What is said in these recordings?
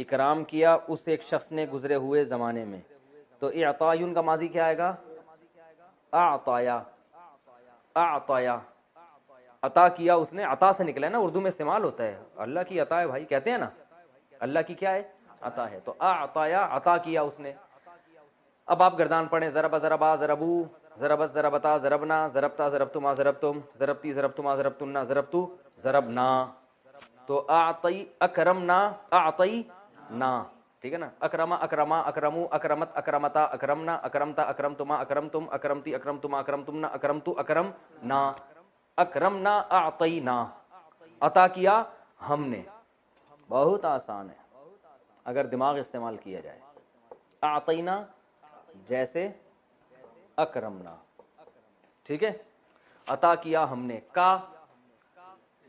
اکرام کیا اس ایک شخص نے گزرے ہوئے زمانے میں. تو اعطایون کا ماضی کیا آئے گا؟ اعطایا. اعطایا عطا کیا اس نے، عطا سے نکلا ہے نا، اردو میں استعمال ہوتا ہے. اللہ کی عطا ہے بھائی، کہتے ہیں نا اللہ کی کیا ہے؟ عطا ہے. تو اعطایا عطا کیا اس نے. اب آپ گردان پڑھیں، ضرب ضربا ضربو، ضربت ضربتا ضربنا، ضربتا ضربتما ضربتم، ضربتی ضربتما ضربتن، ضربتو ضربنا. تو اعطی اکرمنا اعطینا، ٹھیک ہے نا. اکرما اکرما اکرمو اکرمت اکرمتا اکرمنا اکرمتا اکرمتما اکرمتم اکرمتی اکرمتما اکرمتمنا اکرمتو اکرمنا. اکرمنا اعطینا، عطا کیا ہم نے. بہت آسان ہے اگر دماغ استعمال کیا جائے. اعطینا جیسے اکرمنا، ٹھیک ہے. عطا کیا ہم نے. کا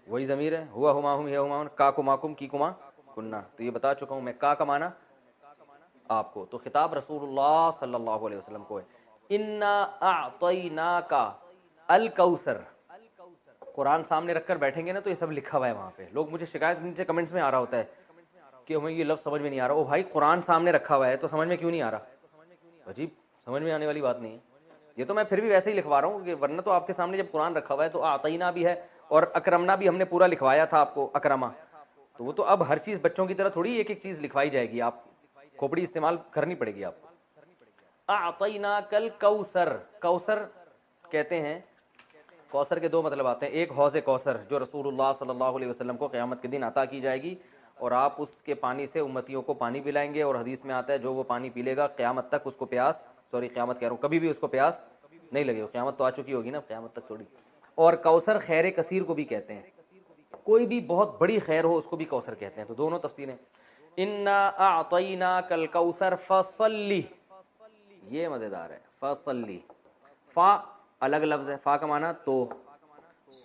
وہی ضمیر ہے، ہوا ہما ہم یا ہما، کا کما کم کی کما کننا. تو یہ بتا چکا ہوں میں کا معنی آپ کو. تو خطاب رسول اللہ صلی اللہ علیہ وسلم کو ہے. انا اعطیناک الکوثر. قرآن سامنے رکھ کر بیٹھیں گے نا تو یہ سب لکھا ہوا ہے وہاں پہ. لوگ مجھے شکایت نیچے کمنٹس میں آ رہا ہوتا ہے کہ ہمیں یہ لفظ سمجھ میں نہیں آ رہا. او بھائی قرآن سامنے رکھا ہوا ہے تو سمجھ میں کیوں نہیں آ رہا؟ عجیب، سمجھ میں آنے والی بات نہیں ہے. یہ تو میں پھر بھی ویسے ہی لکھوا رہا ہوں کہ ورنہ تو آپ کے سامنے جب قرآن رکھا ہوا ہے تو اعطینا بھی ہے اور اکرمنا بھی ہم نے پورا لکھوایا تھا آپ کو. اکرما تو وہ تو اب ہر چیز بچوں کی طرح تھوڑی ایک ایک چیز لکھوائی جائے گی، آپ کھوپڑی استعمال کرنی پڑے گی آپ کو. اعطیناک الکوثر. کوثر کہتے ہیں، کوثر کے دو مطلب آتے ہیں. ایک حوض کوثر جو رسول اللہ صلی اللہ علیہ وسلم کو قیامت کے دن عطا کی جائے گی اور آپ اس کے پانی سے امتیوں کو پانی پلائیں گے. اور حدیث میں آتا ہے جو وہ پانی پی لے گا قیامت تک اس کو پیاس، قیامت کہہ رہا ہوں، کبھی بھی اس کو پیاس نہیں لگے. قیامت تو آ چکی ہوگی نا، قیامت تک تھوڑی. اور کوثر خیر کثیر کو بھی کہتے ہیں، کوئی بھی بہت بڑی خیر ہو اس کو بھی کوثر کہتے ہیں. تو دونوں تفسیریں. انا اعطیناک الکوثر فصلی، یہ مزیدار ہے. فصلی، فا الگ لفظ ہے، فا کا معنی تو.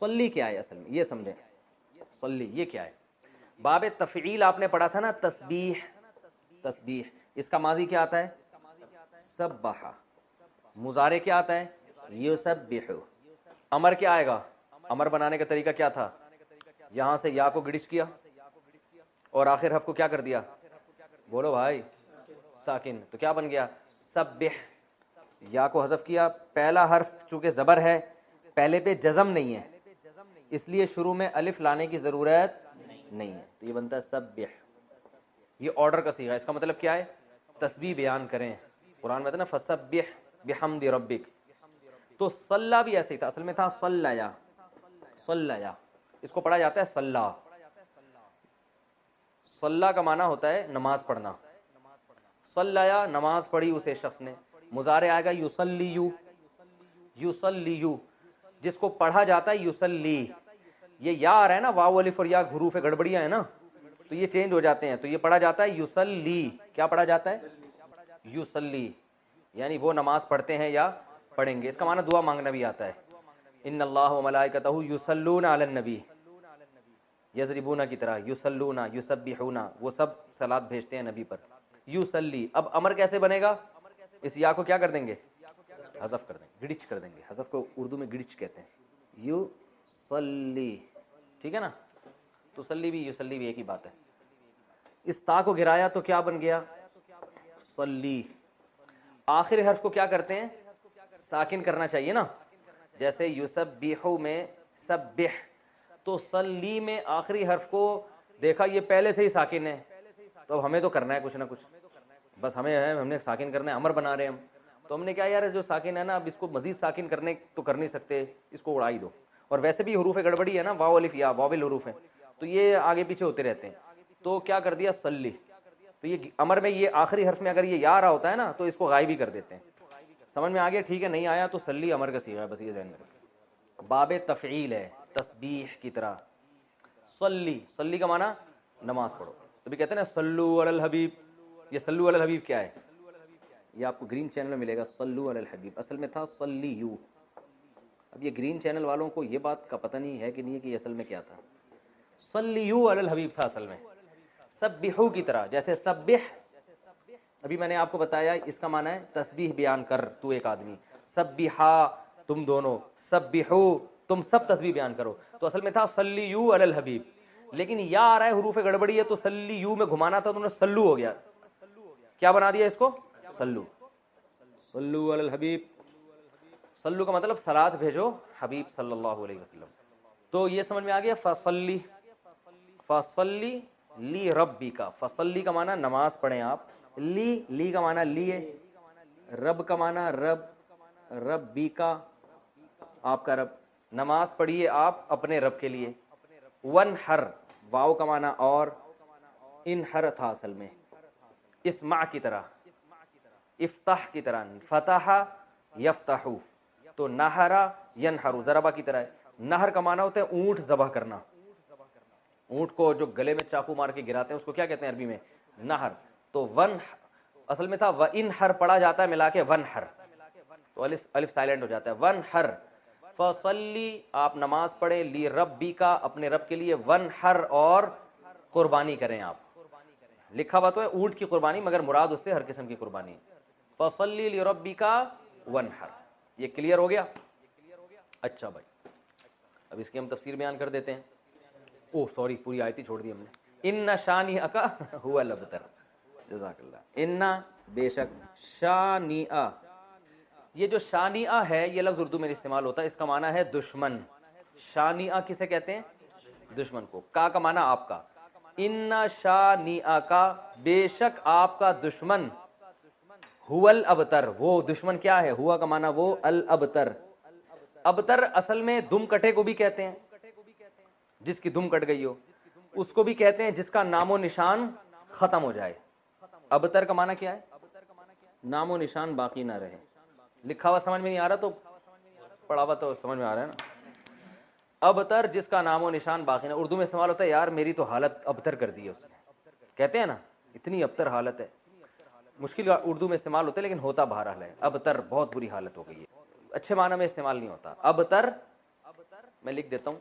صلی کیا ہے اصل میں یہ سمجھیں. صلی یہ کیا ہے؟ باب تفعیل آپ نے پڑھا تھا نا، تسبیح. تسبیح اس کا ماضی کیا آتا ہے؟ سبح. مضارع کیا آتا ہے؟ یسبح. امر کیا آئے گا؟ امر بنانے کا طریقہ کیا تھا؟ یہاں سے یا کو گڑچ کیا اور آخر حرف کو کیا کر دیا؟ بولو بھائی، ساکن. تو کیا بن گیا؟ سبح. یا کو حذف کیا، پہلا حرف چونکہ زبر ہے پہلے پہ جزم نہیں ہے اس لیے شروع میں الف لانے کی ضرورت نہیں ہے. تو یہ بنتا ہے سبح. یہ آرڈر کا صیغہ. اس کا مطلب کیا ہے؟ تسبیح بیان کریں. قرآن میں تھا نا فسبح بحمد ربک. تو صلی بھی ایسے ہی تھا، اصل میں تھا صلیا. صلیا اس کو پڑھا جاتا ہے صلی. صلی کا معنی ہوتا ہے نماز پڑھنا. صلیا نماز پڑھی اسے شخص نے. مضارع آئے گا یصلیو. یصلیو جس کو پڑھا جاتا ہے یصلی. یہ یا آ رہا ہے نا، واو الف اور یا حروف گڑبڑیاں ہیں نا تو یہ چینج ہو جاتے ہیں. تو یہ پڑھا جاتا ہے یصلی. کیا پڑھا جاتا ہے؟ یصلی، یعنی وہ نماز پڑھتے ہیں یا پڑھیں گے. اس کا معنی دعا مانگنا بھی آتا ہے. ان اللہ وملائکتہ یصلون علی النبی، یضربون کی طرح، یصلون یسبحون، وہ سب صلات بھیجتے ہیں نبی پر. یصلی. اب امر کیسے بنے گا؟ اس یا کو کیا کر دیں گے؟ حذف کر دیں گے، گڑچ کر دیں گے. حذف کو اردو میں گڑچ کہتے ہیں. یصلی، ٹھیک ہے نا. تسلی بھی یصلی بھی ایک ہی بات ہے. اس تا کو گرایا تو کیا بن گیا؟ صلی. آخر حرف کو کیا کرتے ہیں؟ ساکن کرنا چاہیے نا. جیسے یسبح میں سبح، تو صلی میں آخری حرف کو دیکھا یہ پہلے سے ہی ساکن ہے تو ہمیں تو کرنا ہے کچھ نہ کچھ. بس ہم نے ساکن کرنا ہے. امر بنا رہے ہیں ہم تو ہم نے کیا یار جو ساکن ہے نا اب اس کو مزید ساکن کرنے تو کر نہیں سکتے، اس کو اڑائی دو. اور ویسے بھی حروف گڑبڑی ہے نا، واو الف یا واول حروف ہیں تو یہ آگے پیچھے ہوتے رہتے ہیں. تو کیا کر دیا؟ صلی. تو یہ امر میں یہ آخری حرف میں اگر یہ یا آ رہا ہوتا ہے نا تو اس کو غائب ہی کر دیتے ہیں. سمجھ میں آ گیا؟ ٹھیک ہے. نہیں آیا تو صلی امر کا صیغہ ہے، بس یہ ذہن میں رکھیں. باب تفعیل ہے، تسبیح کی طرح. صلی، صلی کا معنی نماز پڑھو. تو بھی کہتے ہیں نا صلو علی الحبیب. یہ صلو علی الحبیب کیا ہے؟ یہ آپ کو گرین چینل میں ملے گا. صلو علی الحبیب اصل میں تھا صلیو. اب یہ گرین چینل والوں کو یہ بات کا پتہ نہیں ہے کہ نہیں ہے کہ یہ اصل میں کیا تھا. صلیو علی الحبیب تھا اصل میں. سبحو کی طرح، جیسے سبح ابھی میں نے آپ کو بتایا اس کا معنی ہے تسبیح بیان کر تو ایک آدمی. سبحا تم دونوں، سبحو تم سب تسبیح بیان کرو. تو اصل میں تھا صلیو علی الحبیب. لیکن یا آ رہا ہے حروف گڑبڑی ہے تو سلی یو میں گھمانا تھا تو انہوں نے سلو ہو گیا, کیا بنا دیا اس کو سلو. سلو علی الحبیب, سلو کا مطلب صلات بھیجو حبیب صلی اللہ علیہ وسلم. تو یہ سمجھ میں آ گیا. فصلی, فصلی لی ربی کا, فصلی کا معنی نماز پڑھیں آپ, لی کا معنی لیے, رب کا معنی رب, ربی کا آپ کا رب, نماز پڑھیے آپ اپنے رب کے لیے. ونحر, واو کا معنی اور, انحر تھا اصل میں اسمع کی طرح, افتح کی طرح, فتح یفتح, تو نہرا ینحر ضربہ کی طرح ہے. نہر کا معنی ہوتا ہے اونٹ ذبح کرنا, اونٹ کو جو گلے میں چاقو مار کے گراتے ہیں اس کو کیا کہتے ہیں عربی میں نہر. تو ون اصل میں تھا وانحر پڑھا جاتا ہے ملا کے ونحر, تو الف سائلنٹ ہو جاتا ہے ونحر. فصلی آپ نماز پڑھیں, لی ربی کا اپنے رب کے لیے, ونحر اور قربانی کریں آپ. لکھا ہوا تو ہے اونٹ کی قربانی مگر مراد اس سے ہر قسم کی قربانی. فصلی لی ربی کا ونحر, یہ کلیئر ہو گیا. اچھا بھائی اب اس کی ہم تفسیر بیان کر دیتے ہیں. اوہ سوری پوری آیت ہی چھوڑ دی ہم نے. ان شانئک هو الابتر, جزاک اللہ. ان بے شک, شانئ, یہ جو شانئ ہے یہ لفظ اردو میں استعمال ہوتا ہے, اس کا معنی ہے دشمن. شانئ کسے کہتے ہیں دشمن کو. کا کا معنی آپ کا. ان شانئ کا, بے شک آپ کا دشمن, هو الابتر, وہ دشمن کیا ہے, ہوا کا معنی وہ, الابتر. ابتر اصل میں دم کٹے کو بھی کہتے ہیں, جس کی دم کٹ گئی ہو اس کو بھی کہتے ہیں جس کا نام و نشان ختم ہو جائے. ابتر کا معنی کیا ہے, نام و نشان باقی نہ رہے. لکھا ہوا سمجھ میں نہیں آ رہا تو پڑھا ہوا تو سمجھ میں آ رہا ہے نا. ابتر جس کا نام و نشان باقی نہ, اردو میں استعمال ہوتا ہے یار میری تو حالت ابتر کر دی ہے اس نے, کہتے ہیں نا اتنی ابتر حالت ہے. مشکل اردو میں استعمال ہوتا ہے لیکن ہوتا بہرحال ہے. ابتر بہت بری حالت ہو گئی ہے, اچھے معنی میں استعمال نہیں ہوتا. ابتر میں لکھ دیتا ہوں,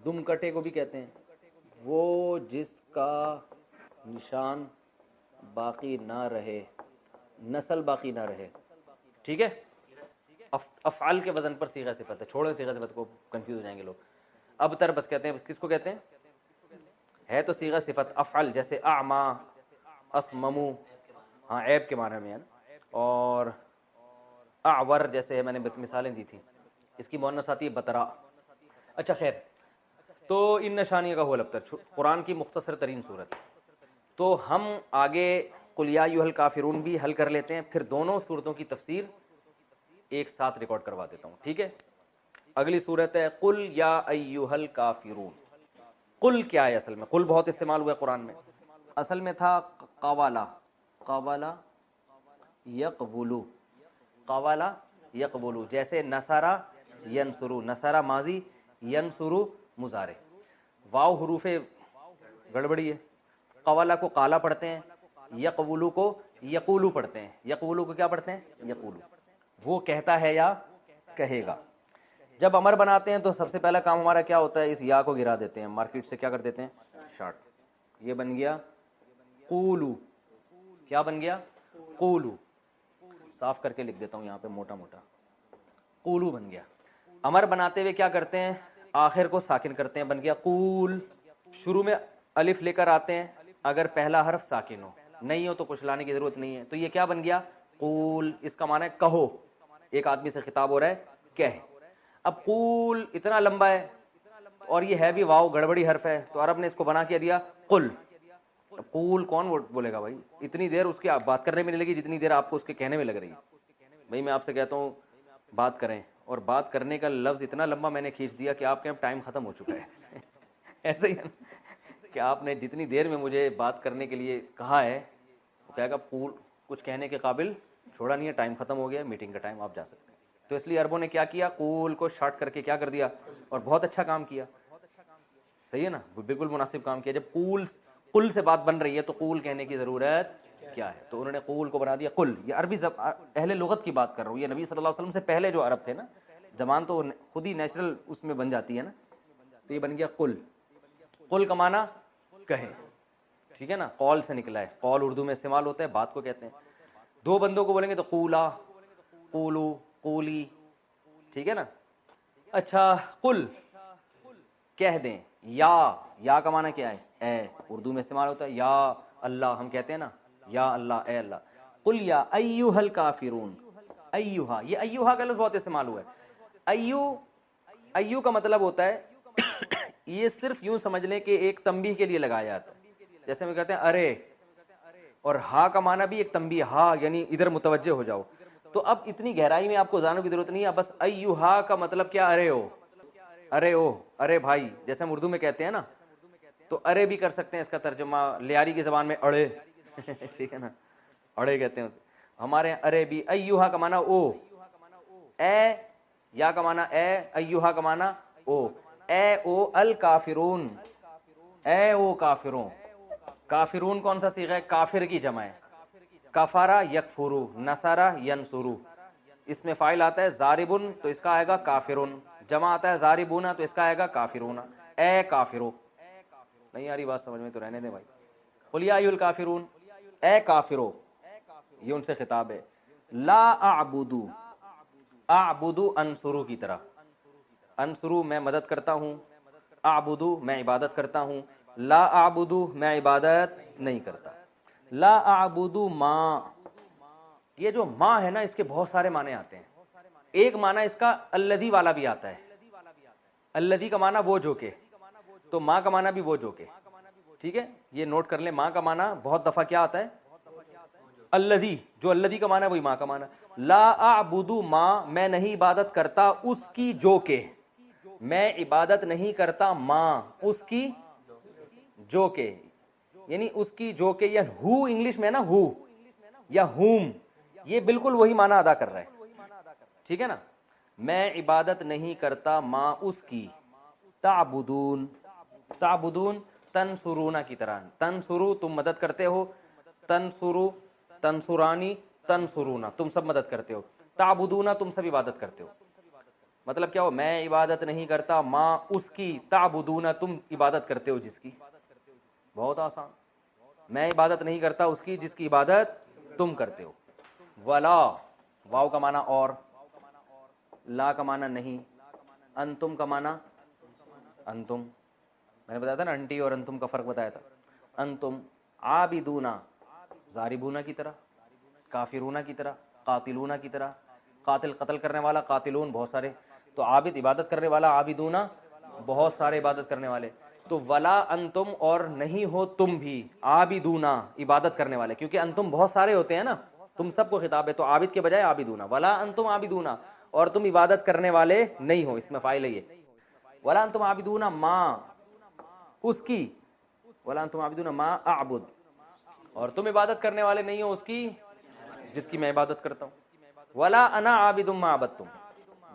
دم کٹے کو بھی کہتے ہیں, وہ جس کا نشان باقی نہ رہے, نسل باقی نہ رہے. ٹھیک ہے, افعال کے وزن پر صیغہ صفت ہے, چھوڑیں صیغہ صفت کو کنفیوز ہو جائیں گے لوگ. ابتر بس کہتے ہیں, کس کو کہتے ہیں, ہے تو صیغہ صفت. افعل جیسے اعما, اسممو, ہاں عیب کے معنی میں ہے نا, اور اعور جیسے میں نے مثالیں دی تھی, اس کی مؤنث آتی ہے بترا. اچھا خیر, تو ان نشانیہ کا ہو الابتر قرآن کی مختصر ترین صورت. تو ہم آگے قل یا ایھا الکافرون بھی حل کر لیتے ہیں, پھر دونوں صورتوں کی تفسیر ایک ساتھ ریکارڈ کروا دیتا ہوں. ٹھیک ہے, اگلی صورت ہے قل یا ایھا الکافرون. قل کیا ہے اصل میں, قل بہت استعمال ہوا ہے قرآن میں. اصل میں تھا قوالا, قوالا یقبلو, قوالا یقبلو, جیسے نصرہ ینصرو, نصرہ ماضی, ینصرو مضارع. واو حروف گڑبڑی ہے, قوالا کو قالا پڑھتے ہیں, یقولو کو یقولو پڑھتے ہیں. یقولو کو کیا پڑھتے ہیں یقولو, وہ کہتا ہے یا کہے گا. جب امر بناتے ہیں تو سب سے پہلا کام ہمارا کیا ہوتا ہے, اس یا کو گرا دیتے ہیں, مارکیٹ سے کیا کر دیتے ہیں شارٹ. یہ بن گیا قولو, کیا بن گیا قولو, صاف کر کے لکھ دیتا ہوں یہاں پہ موٹا موٹا, قولو بن گیا. امر بناتے ہوئے کیا کرتے ہیں, آخر کو ساکن کرتے ہیں, بن گیا قول. شروع میں الف لے کر آتے ہیں اگر پہلا حرف ساکن ہو, نہیں ہو تو کچھ لانے کی ضرورت نہیں ہے. تو یہ کیا بن گیا قول, اس کا معنی ہے کہو, ایک آدمی سے خطاب ہو رہا ہے کہہ. اب قول اتنا لمبا ہے اور یہ ہے بھی واو گڑبڑی حرف ہے, تو عرب نے اس کو بنا کے دیا قل. اب قول کون بولے گا بھائی, اتنی دیر اس کی بات کرنے میں نہیں لگی جتنی دیر آپ کو اس کے کہنے میں لگ رہی ہے. بھائی میں آپ سے کہتا ہوں بات کریں, اور بات کرنے کا لفظ اتنا لمبا میں نے کھینچ دیا کہ آپ کے ٹائم ختم ہو چکا ہے. ایسے ہی کہ آپ نے جتنی دیر میں مجھے بات کرنے کے لیے کہا ہے, وہ کہے گا قول کچھ کہنے کے قابل چھوڑا نہیں ہے, ٹائم ختم ہو گیا, میٹنگ کا ٹائم, آپ جا سکتے ہیں. تو اس لیے عربوں نے کیا کیا, قول کو شارٹ کر کے کیا کر دیا, اور بہت اچھا کام کیا. صحیح ہے نا, بالکل مناسب کام کیا. جب قل سے بات بن رہی ہے تو قول کہنے کی ضرورت کیا ہے, تو انہوں نے قول کو بنا دیا قل. یہ عربی اہل لغت کی بات کر رہا ہوں, یہ نبی صلی اللہ علیہ وسلم سے پہلے جو عرب تھے نا, زبان تو خود ہی نیچرل اس میں بن جاتی ہے نا, تو یہ بن گیا قل. قل کا معنی کہیں, ٹھیک ہے نا, قول سے نکلا ہے, قول اردو میں استعمال ہوتا ہے, بات کو کہتے ہیں. دو بندوں کو بولیں گے تو قولا, قولو, قولی, ٹھیک ہے نا. اچھا قل کہہ دیں, یا کا معنی کیا ہے؟ اے. اردو میں استعمال ہوتا ہے یا اللہ، ہم کہتے ہیں نا یا اللہ، اے اللہ. قل یا ایھا الکافرون. ایھا، یہ ایھا کا لفظ بہت استعمال ہوا ہے. ایو کا مطلب ہوتا ہے یہ صرف یوں سمجھ لیں کہ ایک تنبیہ کے لیے لگایا جاتا ہے. جیسے ہم کہتے ہیں ارے، اور ہا کا معنی بھی ایک تنبیہ، ہا یعنی ادھر متوجہ ہو جاؤ. تو اب اتنی گہرائی میں آپ کو جاننے کی ضرورت نہیں ہے، بس ایھا کا مطلب کیا؟ ارے ہو، ارے او، ارے بھائی، جیسے ہم اردو میں کہتے ہیں نا، تو ارے بھی کر سکتے ہیں اس کا ترجمہ. لیاری کی زبان میں اڑے ٹھیک ہے نا، اڑے کہتے ہیں اسے. ہمارے یہاں ارے بھی. ایھا کا معنی او، اے. یا کا معنی اے، ایھا کا معنی او. اے او الکافرون، اے او کافرون. کافرون کون سا صیغہ ہے؟ کافر کی جمع ہے. کفارا یکفرو، نصارا ینصرو. اس میں فاعل آتا ہے ضاربن تو اس کا آئے گا کافرون، جمع آتا ہے ضاربون تو اس کا آئے گا کافرون. اے کافرو. نہیں آ رہی بات سمجھ میں تو رہنے دیں بھائی. قل یا ایھا الکافرون، اے کافرو، یہ ان سے خطاب ہے. لا اعبدو، اعبدو انصرو کی طرح. انصرو میں مدد کرتا ہوں، اعبدو میں عبادت کرتا ہوں. لا اعبدو میں عبادت نہیں کرتا. لا اعبدو ما، یہ جو ما ہے نا اس کے بہت سارے معنی آتے ہیں. ایک معنی اس کا الذی والا بھی آتا ہے. الذی کا معنی وہ جو کہ، تو ما کا معنی بھی وہ جو کہ. ٹھیک ہے، یہ نوٹ کر لیں. ما کا معنی بہت دفعہ کیا آتا ہے؟ الذی. جو الذی کا معنی وہی ما کا معنی. لا اعبدو ما، میں نہیں عبادت کرتا اس کی جو کہ، میں عبادت نہیں کرتا ما اس کی جو کہ، یعنی اس کی جو کہ، یا ہو انگلش میں نا، ہو یا ہوم، یہ بالکل وہی معنی ادا کر رہا ہے. ٹھیک ہے نا، میں عبادت نہیں کرتا ما اس کی. تعبدون، تعبدون تنصرون کی طرح. تنصرو تم مدد کرتے ہو، تنصرو تنصرانی تنصرون تم سب مدد کرتے ہو. تعبدون تم سب عبادت کرتے ہو. مطلب کیا ہو؟ میں عبادت نہیں کرتا ما اس کی، تعبدون تم عبادت کرتے ہو جس کی. بہت آسان. میں عبادت نہیں کرتا اس کی جس کی عبادت تم کرتے ہو. ولا، واو کا معنی اور، لا کا معنی نہیں، انتم کا معنی انتم. میں نے بتایا تھا نا انٹی اور انتم کا فرق بتایا تھا. انتم. عابدونا، ضاربونا کی طرح، کافرونا کی طرح، قاتلونا کی طرح. قاتل قتل کرنے والا، قاتلون بہت سارے. تو عابد عبادت کرنے والا، عابدونا بہت سارے عبادت کرنے والے. تو ولا انتم، اور نہیں ہو تم بھی، عابدونا عبادت کرنے والے، کیونکہ انتم بہت سارے ہوتے ہیں نا، تم سب کو خطاب ہے. تو عابد کے بجائے عابدونا. ولا انتم عابدونا، اور تم عبادت کرنے والے نہیں ہو، اس میں فاعل ہے یہ. ولا انتم عابدون ما اس کی، ولا انتم عابدون ما اعبد، اور تم عبادت کرنے والے نہیں ہو اس کی جس کی میں عبادت کرتا ہوں. ولا انا عابد ما عبدتم،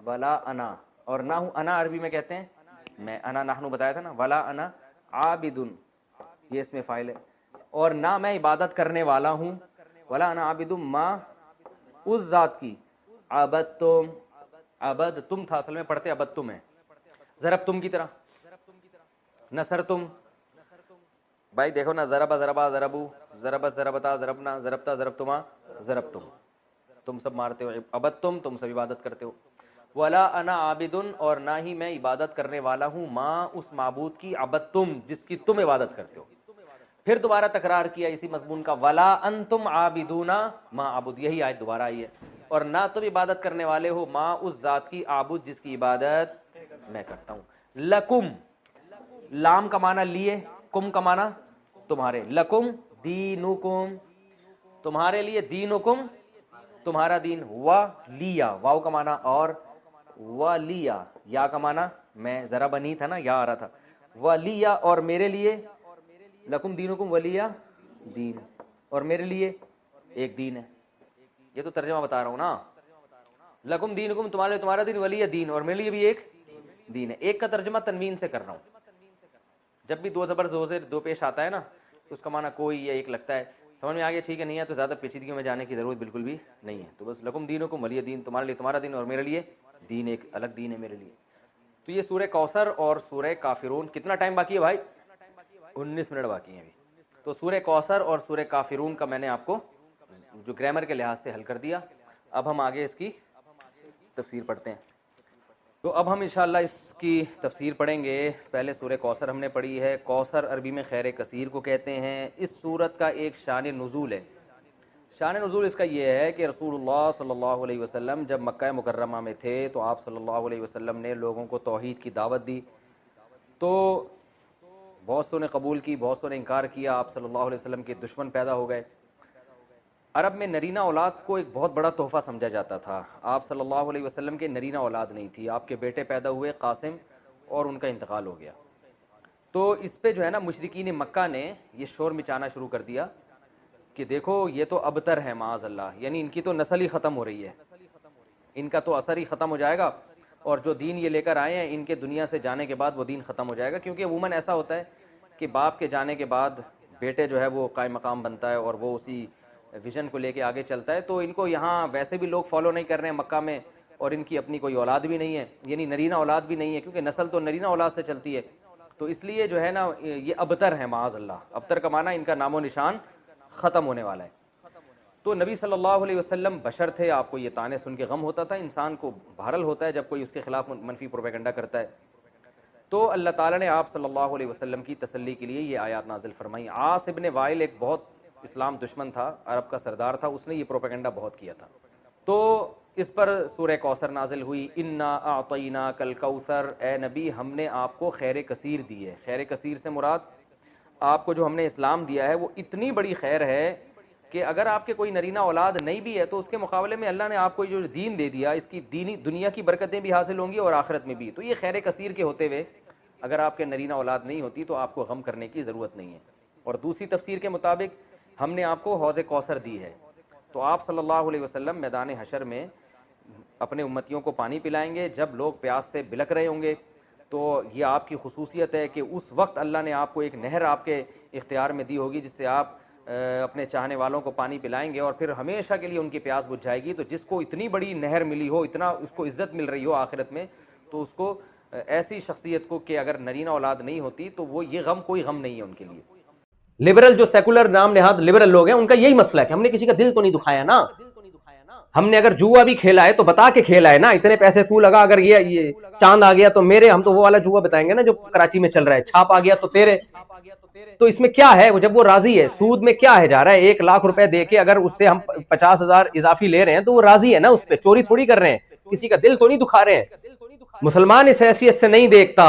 ولا انا، اور نہ ہوں. انا عربی میں کہتے ہیں میں، انا نحنو بتایا تھا نا. ولا انا عابد، یہ اس میں فاعل ہے. اور نہ میں عبادت کرنے والا ہوں. ولا انا عابد ما اس ذات کی، عبدتم، عبد تم تھا اصل میں، پڑھتے عبد تم ہے. ضرب تم کی طرح، نصر تم. بھائی دیکھو نا، ضربا ضربا ضربو، ضربت ضربتا ضربنا، ضربتا ضربتما ضرب تم. تم سب مارتے ہو. عبد تم سب عبادت کرتے ہو. ولا انا عابد، اور نہ ہی میں عبادت کرنے والا ہوں ما اس معبود کی، عبد تم جس کی تم عبادت کرتے ہو. پھر دوبارہ تکرار کیا اسی مضمون کا. ولا انتم عابدون ما اعبد، یہی آیت دوبارہ آئی ہے. اور نہ تم عبادت کرنے والے ہو ما اس ذات کی، اعبد جس کی عبادت میں کرتا ہوں. لکم، لام کا معنی لیے، کم کا معنی تمہارے. لکم دینکم، تمہارے لیے. دینکم تمہارا دین. لیا، واو کا معنی اور، لیا، یا کا معنی میں، ذرا بنی تھا نا، یا آ رہا تھا. لیا، اور میرے لیے. لکم دینکم ولیہ دین، اور میرے لیے ایک دین ہے. یہ تو ترجمہ بتا رہا ہوں نا. لکم دینکم تمہارے، تمہارا دین، ولیہ دین، اور میرے لیے بھی ایک دین ہے. ایک کا ترجمہ تنوین سے کر رہا ہوں. جب بھی دو زبر دو زیر دو پیش آتا ہے نا تو اس کا معنی کوئی یا ایک لگتا ہے. سمجھ میں آ گیا؟ ٹھیک ہے. نہیں ہے تو زیادہ پیچیدگیوں میں جانے کی ضرورت بالکل بھی نہیں ہے. تو بس لکم دینکم ولیہ دین، تمہارے لیے تمہارا دین اور میرے لیے دین، ایک الگ دین ہے میرے لیے. تو یہ سورہ کوثر اور سورہ کافرون. کتنا ٹائم باقی ہے بھائی؟ 19 منٹ باقی ہیں ابھی. تو سورہ کوثر اور سورہ کافرون کا میں نے آپ کو جو گرامر کے لحاظ سے حل کر دیا. اب ہم آگے اس کی تفسیر پڑھتے ہیں. تو اب ہم انشاءاللہ اس کی تفسیر پڑھیں گے. پہلے سورہ کوثر ہم نے پڑھی ہے. کوثر عربی میں خیر کثیر کو کہتے ہیں. اس سورت کا ایک شان نزول ہے. شان نزول اس کا یہ ہے کہ رسول اللہ صلی اللہ علیہ وسلم جب مکہ مکرمہ میں تھے تو آپ صلی اللہ علیہ وسلم نے لوگوں کو توحید کی دعوت دی. تو بہت سو نے قبول کی, بہت سو نے انکار کیا. آپ صلی اللہ علیہ وسلم کے دشمن پیدا ہو گئے. عرب میں نرینہ اولاد کو ایک بہت بڑا تحفہ سمجھا جاتا تھا. آپ صلی اللہ علیہ وسلم کے نرینہ اولاد نہیں تھی. آپ کے بیٹے پیدا ہوئے قاسم, اور ان کا انتقال ہو گیا. تو اس پہ جو ہے نا مشرکین مکہ نے یہ شور مچانا شروع کر دیا کہ دیکھو یہ تو ابتر ہے معاذ اللہ, یعنی ان کی تو نسل ہی ختم ہو رہی ہے, ان کا تو اثر ہی ختم ہو جائے گا, اور جو دین یہ لے کر آئے ہیں ان کے دنیا سے جانے کے بعد وہ دین ختم ہو جائے گا. کیونکہ عموماً ایسا ہوتا ہے کہ باپ کے جانے کے بعد بیٹے جو ہے وہ قائم مقام بنتا ہے اور وہ اسی ویژن کو لے کے آگے چلتا ہے. تو ان کو یہاں ویسے بھی لوگ فالو نہیں کر رہے ہیں مکہ میں, اور ان کی اپنی کوئی اولاد بھی نہیں ہے, یعنی نرینہ اولاد بھی نہیں ہے, کیونکہ نسل تو نرینہ اولاد سے چلتی ہے. تو اس لیے جو ہے نا یہ ابتر ہے معاذ اللہ. ابتر کا معنی ان کا نام و نشان ختم ہونے والا ہے. تو نبی صلی اللہ علیہ وسلم بشر تھے. آپ کو یہ تانے سن کے غم ہوتا تھا. انسان کو بہرحال ہوتا ہے جب کوئی اس کے خلاف منفی پروپیگنڈا کرتا ہے. تو اللہ تعالیٰ نے آپ صلی اللہ علیہ وسلم کی تسلی کے لیے یہ آیات نازل فرمائی. عاص ابن وائل ایک بہت اسلام دشمن تھا, عرب کا سردار تھا, اس نے یہ پروپیگنڈا بہت کیا تھا. تو اس پر سورہ کوثر نازل ہوئی. انا اعطیناک الکوثر, اے نبی ہم نے آپ کو خیر کثیر دی ہے. خیر کثیر سے مراد آپ کو جو ہم نے اسلام دیا ہے وہ اتنی بڑی خیر ہے کہ اگر آپ کے کوئی نرینہ اولاد نہیں بھی ہے تو اس کے مقابلے میں اللہ نے آپ کو جو دین دے دیا, اس کی دینی دنیا کی برکتیں بھی حاصل ہوں گی اور آخرت میں بھی. تو یہ خیر کثیر کے ہوتے ہوئے اگر آپ کے نرینہ اولاد نہیں ہوتی تو آپ کو غم کرنے کی ضرورت نہیں ہے. اور دوسری تفسیر کے مطابق ہم نے آپ کو حوض کوثر دی ہے. تو آپ صلی اللہ علیہ وسلم میدان حشر میں اپنے امتیوں کو پانی پلائیں گے. جب لوگ پیاس سے بلک رہے ہوں گے تو یہ آپ کی خصوصیت ہے کہ اس وقت اللہ نے آپ کو ایک نہر آپ کے اختیار میں دی ہوگی جس سے آپ اپنے چاہنے والوں کو پانی پلائیں گے, اور پھر ہمیشہ کے لیے ان کی پیاس بجھ جائے گی. تو جس کو اتنی بڑی نہر ملی ہو, اتنا اس کو عزت مل رہی ہو آخرت میں, تو اس کو ایسی شخصیت کو کہ اگر نرینہ اولاد نہیں ہوتی تو وہ یہ غم کوئی غم نہیں ہے ان کے لیے. لبرل جو سیکولر نام نہاد لبرل لوگ ہیں ان کا یہی مسئلہ ہے کہ ہم نے کسی کا دل تو نہیں دکھایا نا. ہم نے اگر جوا بھی کھیلا ہے تو بتا کے کھیلا ہے نا, اتنے پیسے تو لگا, اگر یہ چاند آ گیا تو میرے, ہم تو وہ والا جوا بتائیں گے نا جو کراچی میں چل رہا ہے, چھاپ آ گیا تو تیرے. تو اس میں کیا ہے جب وہ راضی ہے, سود میں کیا ہے جا رہا ہے, 1,00,000 روپے دے کے اگر اس سے ہم 50,000 اضافی لے رہے ہیں تو وہ راضی ہے نا اس پہ, چوری تھوڑی کر رہے ہیں, کسی کا دل تو نہیں دکھا رہے ہیں. مسلمان اس حیثیت سے نہیں دیکھتا,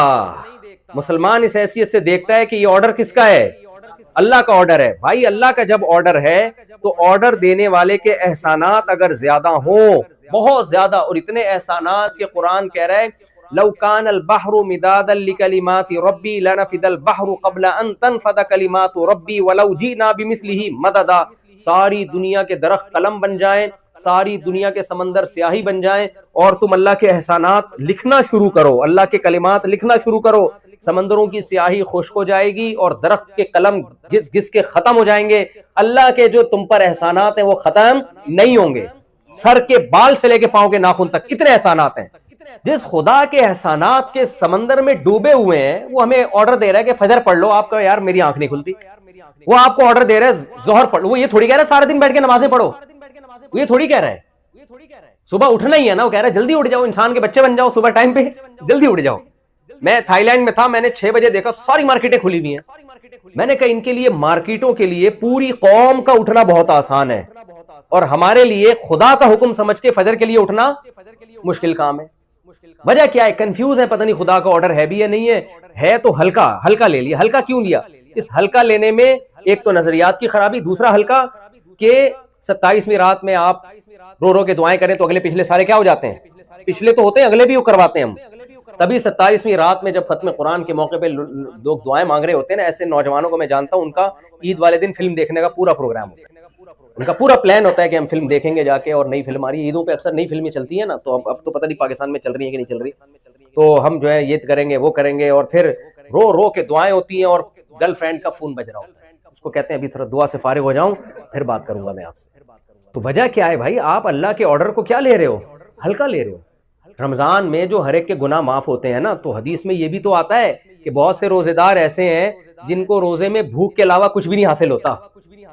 مسلمان اس حیثیت سے دیکھتا ہے کہ یہ آرڈر کس کا ہے, اللہ کا آرڈر ہے. بھائی اللہ کا جب آرڈر ہے تو آرڈر دینے والے کے احسانات اگر زیادہ ہوں, بہت زیادہ, اور اتنے احسانات کہ قرآن کہہ رہا ہے لو کان البحر مدادا لکلمات ربی لنفد البحر قبل ان تنفد کلمات ربی ولو جئنا بمثلہ مددا. ساری دنیا کے درخت قلم بن جائیں, ساری دنیا کے سمندر سیاہی بن جائیں, اور تم اللہ کے احسانات لکھنا شروع کرو, اللہ کے کلمات لکھنا شروع کرو, سمندروں کی سیاہی خشک ہو جائے گی اور درخت کے قلم گھس گھس کے ختم ہو جائیں گے. اللہ کے جو تم پر احسانات ہیں وہ ختم نہیں ہوں گے. سر کے بال سے لے کے پاؤں کے ناخن تک اتنے احسانات ہیں. جس خدا کے احسانات کے سمندر میں ڈوبے ہوئے ہیں وہ ہمیں آرڈر دے رہا ہے کہ فجر پڑھ لو. آپ کا یار میری آنکھ نہیں کھلتی, وہ آپ کو آرڈر دے رہا ہے ظہر پڑھ لو. وہ یہ تھوڑی کہہ رہا ہے سارے دن بیٹھ کے نمازیں پڑھو, وہ یہ تھوڑی کہہ رہا ہے صبح اٹھنا ہی ہے نا, وہ کہہ رہا ہے جلدی اٹھ جاؤ, انسان کے بچے بن جاؤ, صبح ٹائم پہ جلدی اٹھ جاؤ. میں تھائی لینڈ میں تھا, میں نے 6 بجے دیکھا ساری مارکیٹیں کھلی ہوئی ہیں. میں نے کہا ان کے لیے مارکیٹوں کے لیے پوری قوم کا اٹھنا بہت آسان ہے, اور ہمارے لیے خدا کا حکم سمجھ کے فجر کے لیے اٹھنا مشکل کام ہے. وجہ کیا ہے, کنفیوز ہے, پتہ نہیں خدا کا آرڈر ہے بھی یا نہیں ہے. ہے تو ہلکا لے لیا. ہلکا کیوں لیا؟ اس ہلکا لینے میں ایک تو نظریات کی خرابی, دوسرا ہلکا کہ 27ویں رات میں آپ رو رو کے دعائیں کریں تو اگلے پچھلے سارے کیا ہو جاتے ہیں, پچھلے تو ہوتے ہیں, اگلے بھی وہ کرواتے ہیں ہم. تبھی 27ویں رات میں جب ختم قرآن کے موقع پہ لوگ دعائیں مانگ رہے ہوتے ہیں نا, ایسے نوجوانوں کو میں جانتا ہوں, ان کا عید والے دن فلم دیکھنے کا پورا پروگرام ہوتا ہے, ان کا پورا پلان ہوتا ہے کہ ہم فلم دیکھیں گے جا کے, اور نئی فلم آ رہی ہے عیدوں پہ, اکثر نئی فلمیں چلتی ہیں نا, تو اب تو پتہ نہیں پاکستان میں چل رہی ہیں کہ نہیں چل رہی, تو ہم جو ہے یہ کریں گے وہ کریں گے, اور پھر رو رو کے دعائیں ہوتی ہیں, اور گرل فرینڈ کا فون بج رہا ہوتا ہے, اس کو کہتے ہیں ابھی تھوڑا دعا سے فارغ ہو جاؤں پھر بات کروں گا میں آپ سے. تو وجہ کیا ہے بھائی, آپ اللہ کے آرڈر کو کیا لے رہے ہو, ہلکا لے رہے ہو. رمضان میں جو ہر ایک کے گناہ معاف ہوتے ہیں نا, تو حدیث میں یہ بھی تو آتا ہے کہ بہت سے روزے دار ایسے ہیں جن کو روزے میں بھوک کے علاوہ کچھ بھی نہیں حاصل ہوتا,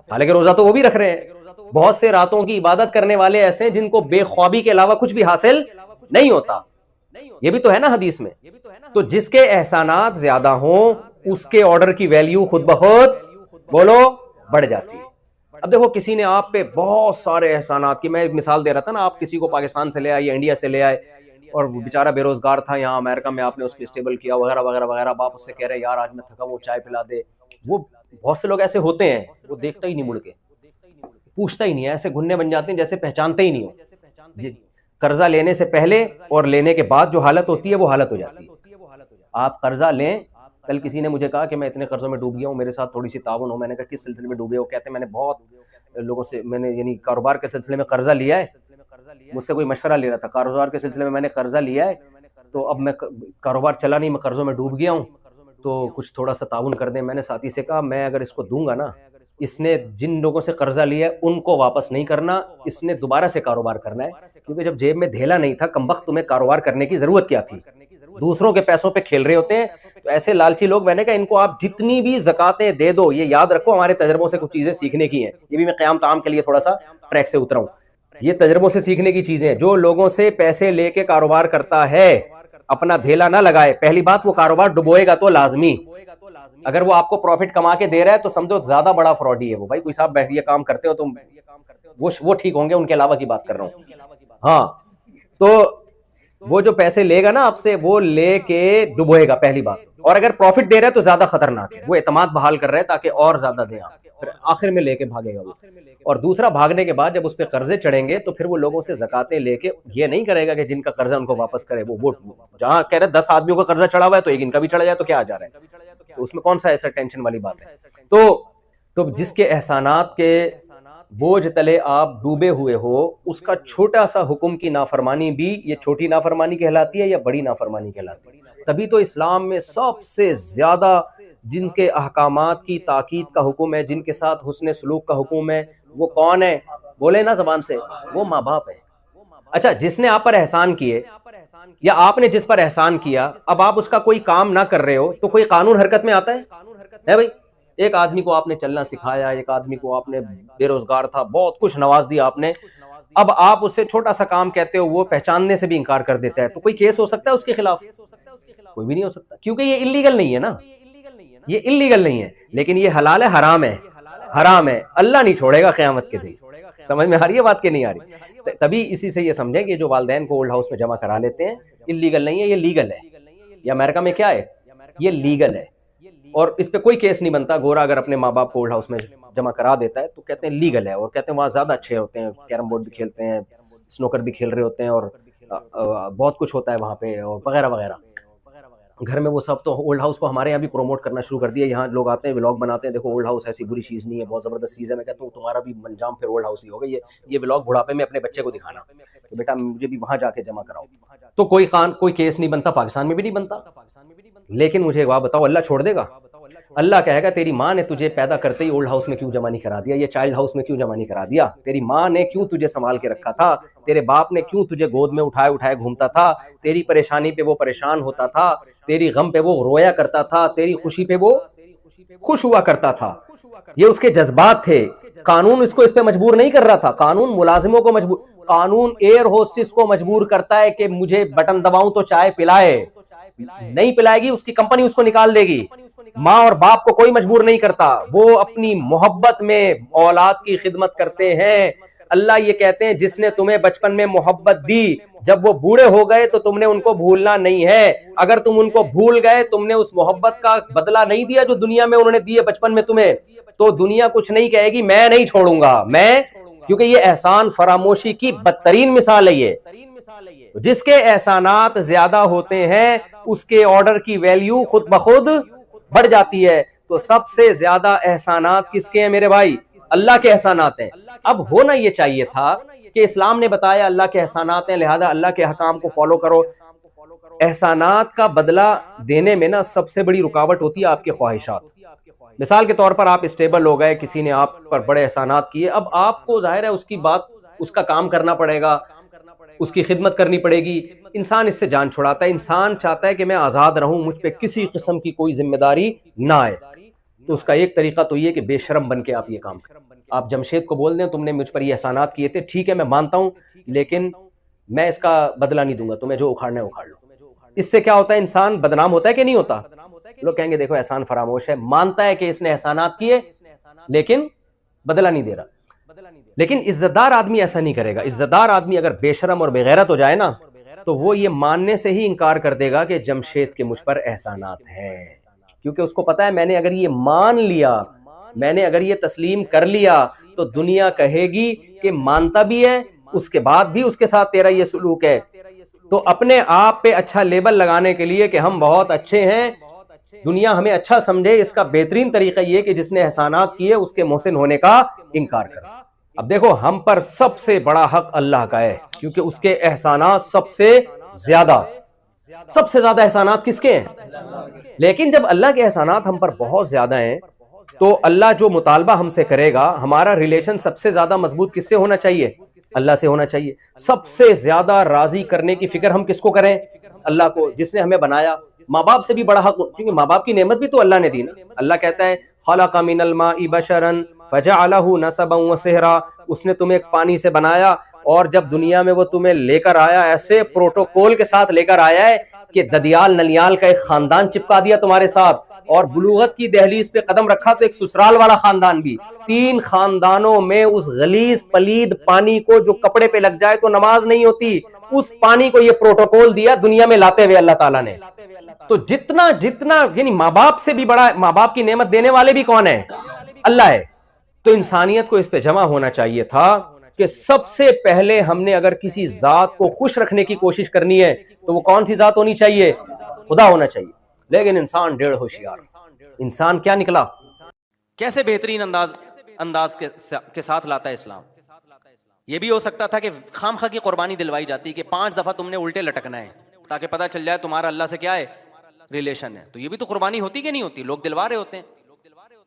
حالانکہ روزہ تو وہ بھی رکھ رہے ہیں. بہت سے راتوں کی عبادت کرنے والے ایسے ہیں جن کو بے خوابی کے علاوہ کچھ بھی حاصل نہیں ہوتا. یہ بھی تو ہے نا حدیث میں. تو جس کے احسانات زیادہ ہوں اس کے آرڈر کی ویلیو خود بخود بولو بڑھ جاتی. اب دیکھو کسی نے آپ پہ بہت سارے احسانات کی، میں ایک مثال دے رہا تھا نا، آپ کسی کو پاکستان سے لے آئے یا انڈیا سے لے آئے اور بیچارہ بے روزگار تھا یہاں امریکہ میں، آپ نے اس کو اسٹیبل کیا وغیرہ وغیرہ وغیرہ، اب آپ اس سے کہہ رہے ہیں یار آج میں تھکا ہوں چائے پلا دے. وہ بہت سے لوگ ایسے ہوتے ہیں، وہ دیکھتا ہی نہیں مڑ کے، پوچھتا ہی نہیں ہے، ایسے گھننے بن جاتے ہیں جیسے پہچانتے ہی نہیں ہو. قرضہ لینے سے پہلے اور لینے کے بعد جو حالت ہوتی ہے وہ حالت ہو جاتی ہے. آپ قرضہ لیں، کل کسی نے مجھے کہا کہ میں اتنے قرضوں میں ڈوب گیا ہوں، میرے ساتھ تھوڑی سی تعاون ہو. میں نے کہا کس سلسلے میں ڈوبے ہو؟ کہتے ہیں میں نے بہت لوگوں سے، میں نے یعنی کاروبار کے سلسلے میں قرضہ لیا ہے. مجھ سے کوئی مشورہ لے رہا تھا کاروبار کے سلسلے میں، میں نے قرضہ لیا ہے تو اب میں کاروبار چلا نہیں، میں قرضوں میں ڈوب گیا ہوں، تو کچھ تھوڑا سا تعاون کر دیں. میں نے ساتھی سے کہا میں اگر اس کو دوں گا نا، اس نے جن لوگوں سے قرضہ لیا ہے ان کو واپس نہیں کرنا، اس نے دوبارہ سے کاروبار کرنا ہے. کیونکہ جب جیب میں دھیلا نہیں تھا کمبخت، تمہیں کاروبار کرنے کی ضرورت کیا تھی؟ دوسروں کے پیسوں پہ کھیل رہے ہوتے ہیں. تو ایسے لالچی لوگ، میں نے کہا ان کو آپ جتنی بھی زکاتیں دے دو، یہ یاد رکھو ہمارے تجربوں سے کچھ چیزیں سیکھنے کی ہیں. یہ بھی میں قیام تام کے لیے تھوڑا سا ٹریک سے اترا ہوں. یہ تجربوں سے سیکھنے کی چیزیں ہیں. جو لوگوں سے پیسے لے کے کاروبار کرتا ہے اپنا دھیلا نہ لگائے. پہلی بات وہ کاروبار ڈبوئے گا تو لازمی. اگر وہ آپ کو پروفٹ کما کے دے رہا ہے تو سمجھو زیادہ بڑا فراڈی ہے وہ. بھائی کوئی صاحب یہ کام کرتے ہو تم، وہ ٹھیک ہوں گے، ان کے علاوہ کی بات کر رہا ہوں. ہاں تو وہ جو پیسے لے گا نا آپ سے، وہ لے کے ڈبوئے گا پہلی بات. اور اگر پروفٹ دے رہا ہے تو زیادہ خطرناک ہے، وہ اعتماد بحال کر رہا ہے تاکہ اور زیادہ دیں آپ، پھر آخر میں لے کے بھاگے گا وہ. اور دوسرا، بھاگنے کے بعد جب اس پہ قرضے چڑھیں گے تو پھر وہ لوگوں سے زکاتیں لے کے یہ نہیں کرے گا کہ جن کا قرضہ ان کو واپس کرے. وہ جہاں کہہ رہے 10 آدمیوں کا قرضہ چڑھا ہوا ہے تو ایک ان کا بھی چڑھ جائے تو کیا آ جا رہا ہے؟ تو اس میں کون سا ایسا ٹینشن والی بات ہے؟ تو جس کے احسانات کے بوجھ تلے آپ ڈوبے ہوئے ہو، اس کا چھوٹا سا حکم کی نافرمانی بھی یہ چھوٹی نافرمانی کہلاتی ہے یا بڑی نافرمانی کہلاتی ہے؟ تبھی تو اسلام میں سب سے زیادہ جن کے احکامات کی تاکید کا حکم ہے، جن کے ساتھ حسن سلوک کا حکم ہے، وہ کون ہے؟ بولے نا زبان سے، وہ ماں باپ ہے. اچھا، جس نے آپ پر احسان کیے یا آپ نے جس پر احسان کیا، اب آپ اس کا کوئی کام نہ کر رہے ہو تو کوئی قانون حرکت میں آتا ہے بھائی؟ ایک آدمی کو آپ نے چلنا سکھایا، ایک آدمی کو آپ نے بے روزگار تھا، بہت کچھ نواز دیا آپ نے، اب آپ اس سے چھوٹا سا کام کہتے ہو، وہ پہچاننے سے بھی انکار کر دیتا ہے، تو کوئی کیس ہو سکتا ہے اس کے خلاف؟ کوئی بھی نہیں ہو سکتا، کیونکہ یہ اللیگل نہیں ہے نا، یہ اللیگل نہیں ہے. لیکن یہ حلال ہے، حرام ہے، حرام ہے، اللہ نہیں چھوڑے گا قیامت کے دن. سمجھ میں آ رہی ہے بات کہ نہیں آ رہی؟ تبھی اسی سے یہ سمجھیں کہ جو والدین کو اولڈ ہاؤس میں جمع کرا لیتے ہیں، اللیگل نہیں ہے، یہ لیگل ہے. یہ امریکہ میں کیا ہے؟ یہ لیگل ہے، اور اس پہ کوئی کیس نہیں بنتا. گورا اگر اپنے ماں باپ کو اولڈ ہاؤس میں جمع کرا دیتا ہے تو کہتے ہیں لیگل ہے، اور کہتے ہیں وہاں زیادہ اچھے ہوتے ہیں، کیرم بورڈ بھی کھیلتے ہیں، سنوکر بھی کھیل رہے ہوتے ہیں، اور بہت کچھ ہوتا ہے وہاں پہ، اور وغیرہ وغیرہ. گھر میں وہ سب تو اولڈ ہاؤس کو ہمارے یہاں بھی پروموٹ کرنا شروع کر دیا. یہاں لوگ آتے ہیں ولاگ بناتے ہیں، دیکھو اولڈ ہاؤس ایسی بری چیز نہیں ہے، بہت زبردست چیز ہے. میں کہتا ہوں تمہارا بھی انجام پھر اولڈ ہاؤس ہی ہوگا. یہ ولاگ بڑھاپے میں اپنے بچے کو دکھانا کہ بیٹا مجھے بھی وہاں جا کے جمع کراؤ. تو کوئی کیس نہیں بنتا، پاکستان میں بھی نہیں بنتا. لیکن مجھے ایک بات بتاؤ، اللہ چھوڑ دے گا؟ اللہ کہے گا تیری ماں نے تجھے پیدا کرتے ہی اولڈ ہاؤس میں کیوں جمع نہیں کرا دیا، یہ چائلڈ ہاؤس میں کیوں جمع نہیں کرا دیا؟ تیری ماں نے کیوں تجھے سنبھال کے رکھا تھا؟ تیرے باپ نے کیوں تجھے گود میں اٹھائے اٹھائے گھومتا تھا؟ تیری پریشانی پہ وہ پریشان ہوتا تھا، تیری غم پہ وہ رویا کرتا تھا، تیری خوشی پہ وہ خوش ہوا کرتا تھا. یہ اس کے جذبات تھے. قانون اس کو اس پہ مجبور نہیں کر رہا تھا. قانون ملازموں کو مجبور، قانون ایئر ہوسٹس کو مجبور کرتا ہے کہ مجھے بٹن دباؤں تو چائے پلائے. نہیں پلائے گی، اس کی کمپنی اس کو نکال دے گی. ماں اور باپ کو کوئی مجبور نہیں کرتا، وہ اپنی محبت میں اولاد کی خدمت کرتے ہیں. اللہ یہ کہتے ہیں جس نے تمہیں بچپن میں محبت دی، جب وہ بوڑھے ہو گئے تو تم نے ان کو بھولنا نہیں ہے. اگر تم ان کو بھول گئے، تم نے اس محبت کا بدلہ نہیں دیا جو دنیا میں انہوں نے دیے بچپن میں تمہیں، تو دنیا کچھ نہیں کہے گی، میں نہیں چھوڑوں گا میں، کیونکہ یہ احسان فراموشی کی بدترین مثال ہے. یہ جس کے احسانات زیادہ ہوتے ہیں اس کے آرڈر کی ویلیو خود بخود بڑھ جاتی ہے. تو سب سے زیادہ احسانات کس کے ہیں میرے بھائی؟ اللہ کے احسانات ہیں. اب ہونا یہ چاہیے تھا کہ اسلام نے بتایا اللہ کے احسانات ہیں، لہذا اللہ کے حکام کو فالو کرو. احسانات کا بدلہ دینے میں نا سب سے بڑی رکاوٹ ہوتی ہے آپ کے خواہشات. مثال کے طور پر آپ اسٹیبل ہو گئے، کسی نے آپ پر بڑے احسانات کیے، اب آپ کو ظاہر ہے اس کی بات، اس کا کام کرنا پڑے گا، اس کی خدمت کرنی پڑے گی. انسان اس سے جان چھڑاتا ہے، انسان چاہتا ہے کہ میں آزاد رہوں، مجھ پہ کسی قسم کی کوئی ذمہ داری نہ آئے. تو اس کا ایک طریقہ تو یہ کہ بے شرم بن کے آپ یہ کام کریں. آپ جمشید کو بول دیں تم نے مجھ پر یہ احسانات کیے تھے، ٹھیک ہے میں مانتا ہوں، لیکن میں اس کا بدلہ نہیں دوں گا، تمہیں جو اکھاڑنا ہے اکھاڑ لو. اس سے کیا ہوتا ہے؟ انسان بدنام ہوتا ہے کہ نہیں ہوتا؟ لوگ کہیں گے دیکھو احسان فراموش ہے، مانتا ہے کہ اس نے احسانات کیے لیکن بدلہ نہیں دے رہا. لیکن عزت دار آدمی ایسا نہیں کرے گا. عزت دار آدمی اگر بے شرم اور بے غیرت ہو جائے نا تو وہ یہ ماننے سے ہی انکار کر دے گا کہ جمشید کے مجھ پر احسانات ہیں، کیونکہ اس کو پتا ہے میں نے اگر یہ مان لیا، میں نے اگر یہ تسلیم کر لیا تو دنیا کہے گی کہ مانتا بھی ہے، اس کے بعد بھی اس کے ساتھ تیرا یہ سلوک ہے. تو اپنے آپ پہ اچھا لیبل لگانے کے لیے کہ ہم بہت اچھے ہیں، دنیا ہمیں اچھا سمجھے، اس کا بہترین طریقہ یہ کہ جس نے احسانات کیے اس کے محسن ہونے کا انکار کرے. اب دیکھو ہم پر سب سے بڑا حق اللہ کا ہے، کیونکہ اس کے احسانات سب سے زیادہ احسانات کس کے ہیں؟ لیکن جب اللہ کے احسانات ہم پر بہت زیادہ ہیں تو اللہ جو مطالبہ ہم سے کرے گا، ہمارا ریلیشن سب سے زیادہ مضبوط کس سے ہونا چاہیے؟ اللہ سے ہونا چاہیے. سب سے زیادہ راضی کرنے کی فکر ہم کس کو کریں؟ اللہ کو، جس نے ہمیں بنایا. ماں باپ سے بھی بڑا حق، کیونکہ ماں باپ کی نعمت بھی تو اللہ نے دی نا. اللہ کہتا ہے خلق من الماء بشرا فجعلہ نسبا وصہرا، اس نے تمہیں ایک پانی سے بنایا اور جب دنیا میں وہ تمہیں لے کر آیا ایسے پروٹوکول کے ساتھ لے کر آیا ہے کہ ددیال نلیال کا ایک خاندان چپکا دیا تمہارے ساتھ، اور بلوغت کی دہلیز پہ قدم رکھا تو ایک سسرال والا خاندان بھی. 3 خاندانوں میں اس غلیظ پلید پانی کو جو کپڑے پہ لگ جائے تو نماز نہیں ہوتی، اس پانی کو یہ پروٹوکول دیا دنیا میں لاتے ہوئے اللہ تعالیٰ نے. تو جتنا یعنی ماں باپ سے بھی بڑا، ماں باپ کی نعمت دینے والے بھی کون ہیں؟ اللہ ہے. تو انسانیت کو اس پہ جمع ہونا چاہیے تھا کہ سب سے پہلے ہم نے اگر کسی ذات کو خوش رکھنے کی کوشش کرنی ہے تو وہ کون سی ذات ہونی چاہیے؟ خدا ہونا چاہیے. لیکن انسان ڈیڑھ ہوشیار. انسان کیا نکلا؟ کیسے بہترین انداز کے ساتھ لاتا ہے اسلام. یہ بھی ہو سکتا تھا کہ خام خواہ کی قربانی دلوائی جاتی کہ 5 دفعہ تم نے الٹے لٹکنا ہے تاکہ پتہ چل جائے تمہارا اللہ سے کیا ہے ریلیشن ہے. تو یہ بھی تو قربانی ہوتی کہ نہیں ہوتی؟ لوگ دلوا رہے ہوتے ہیں.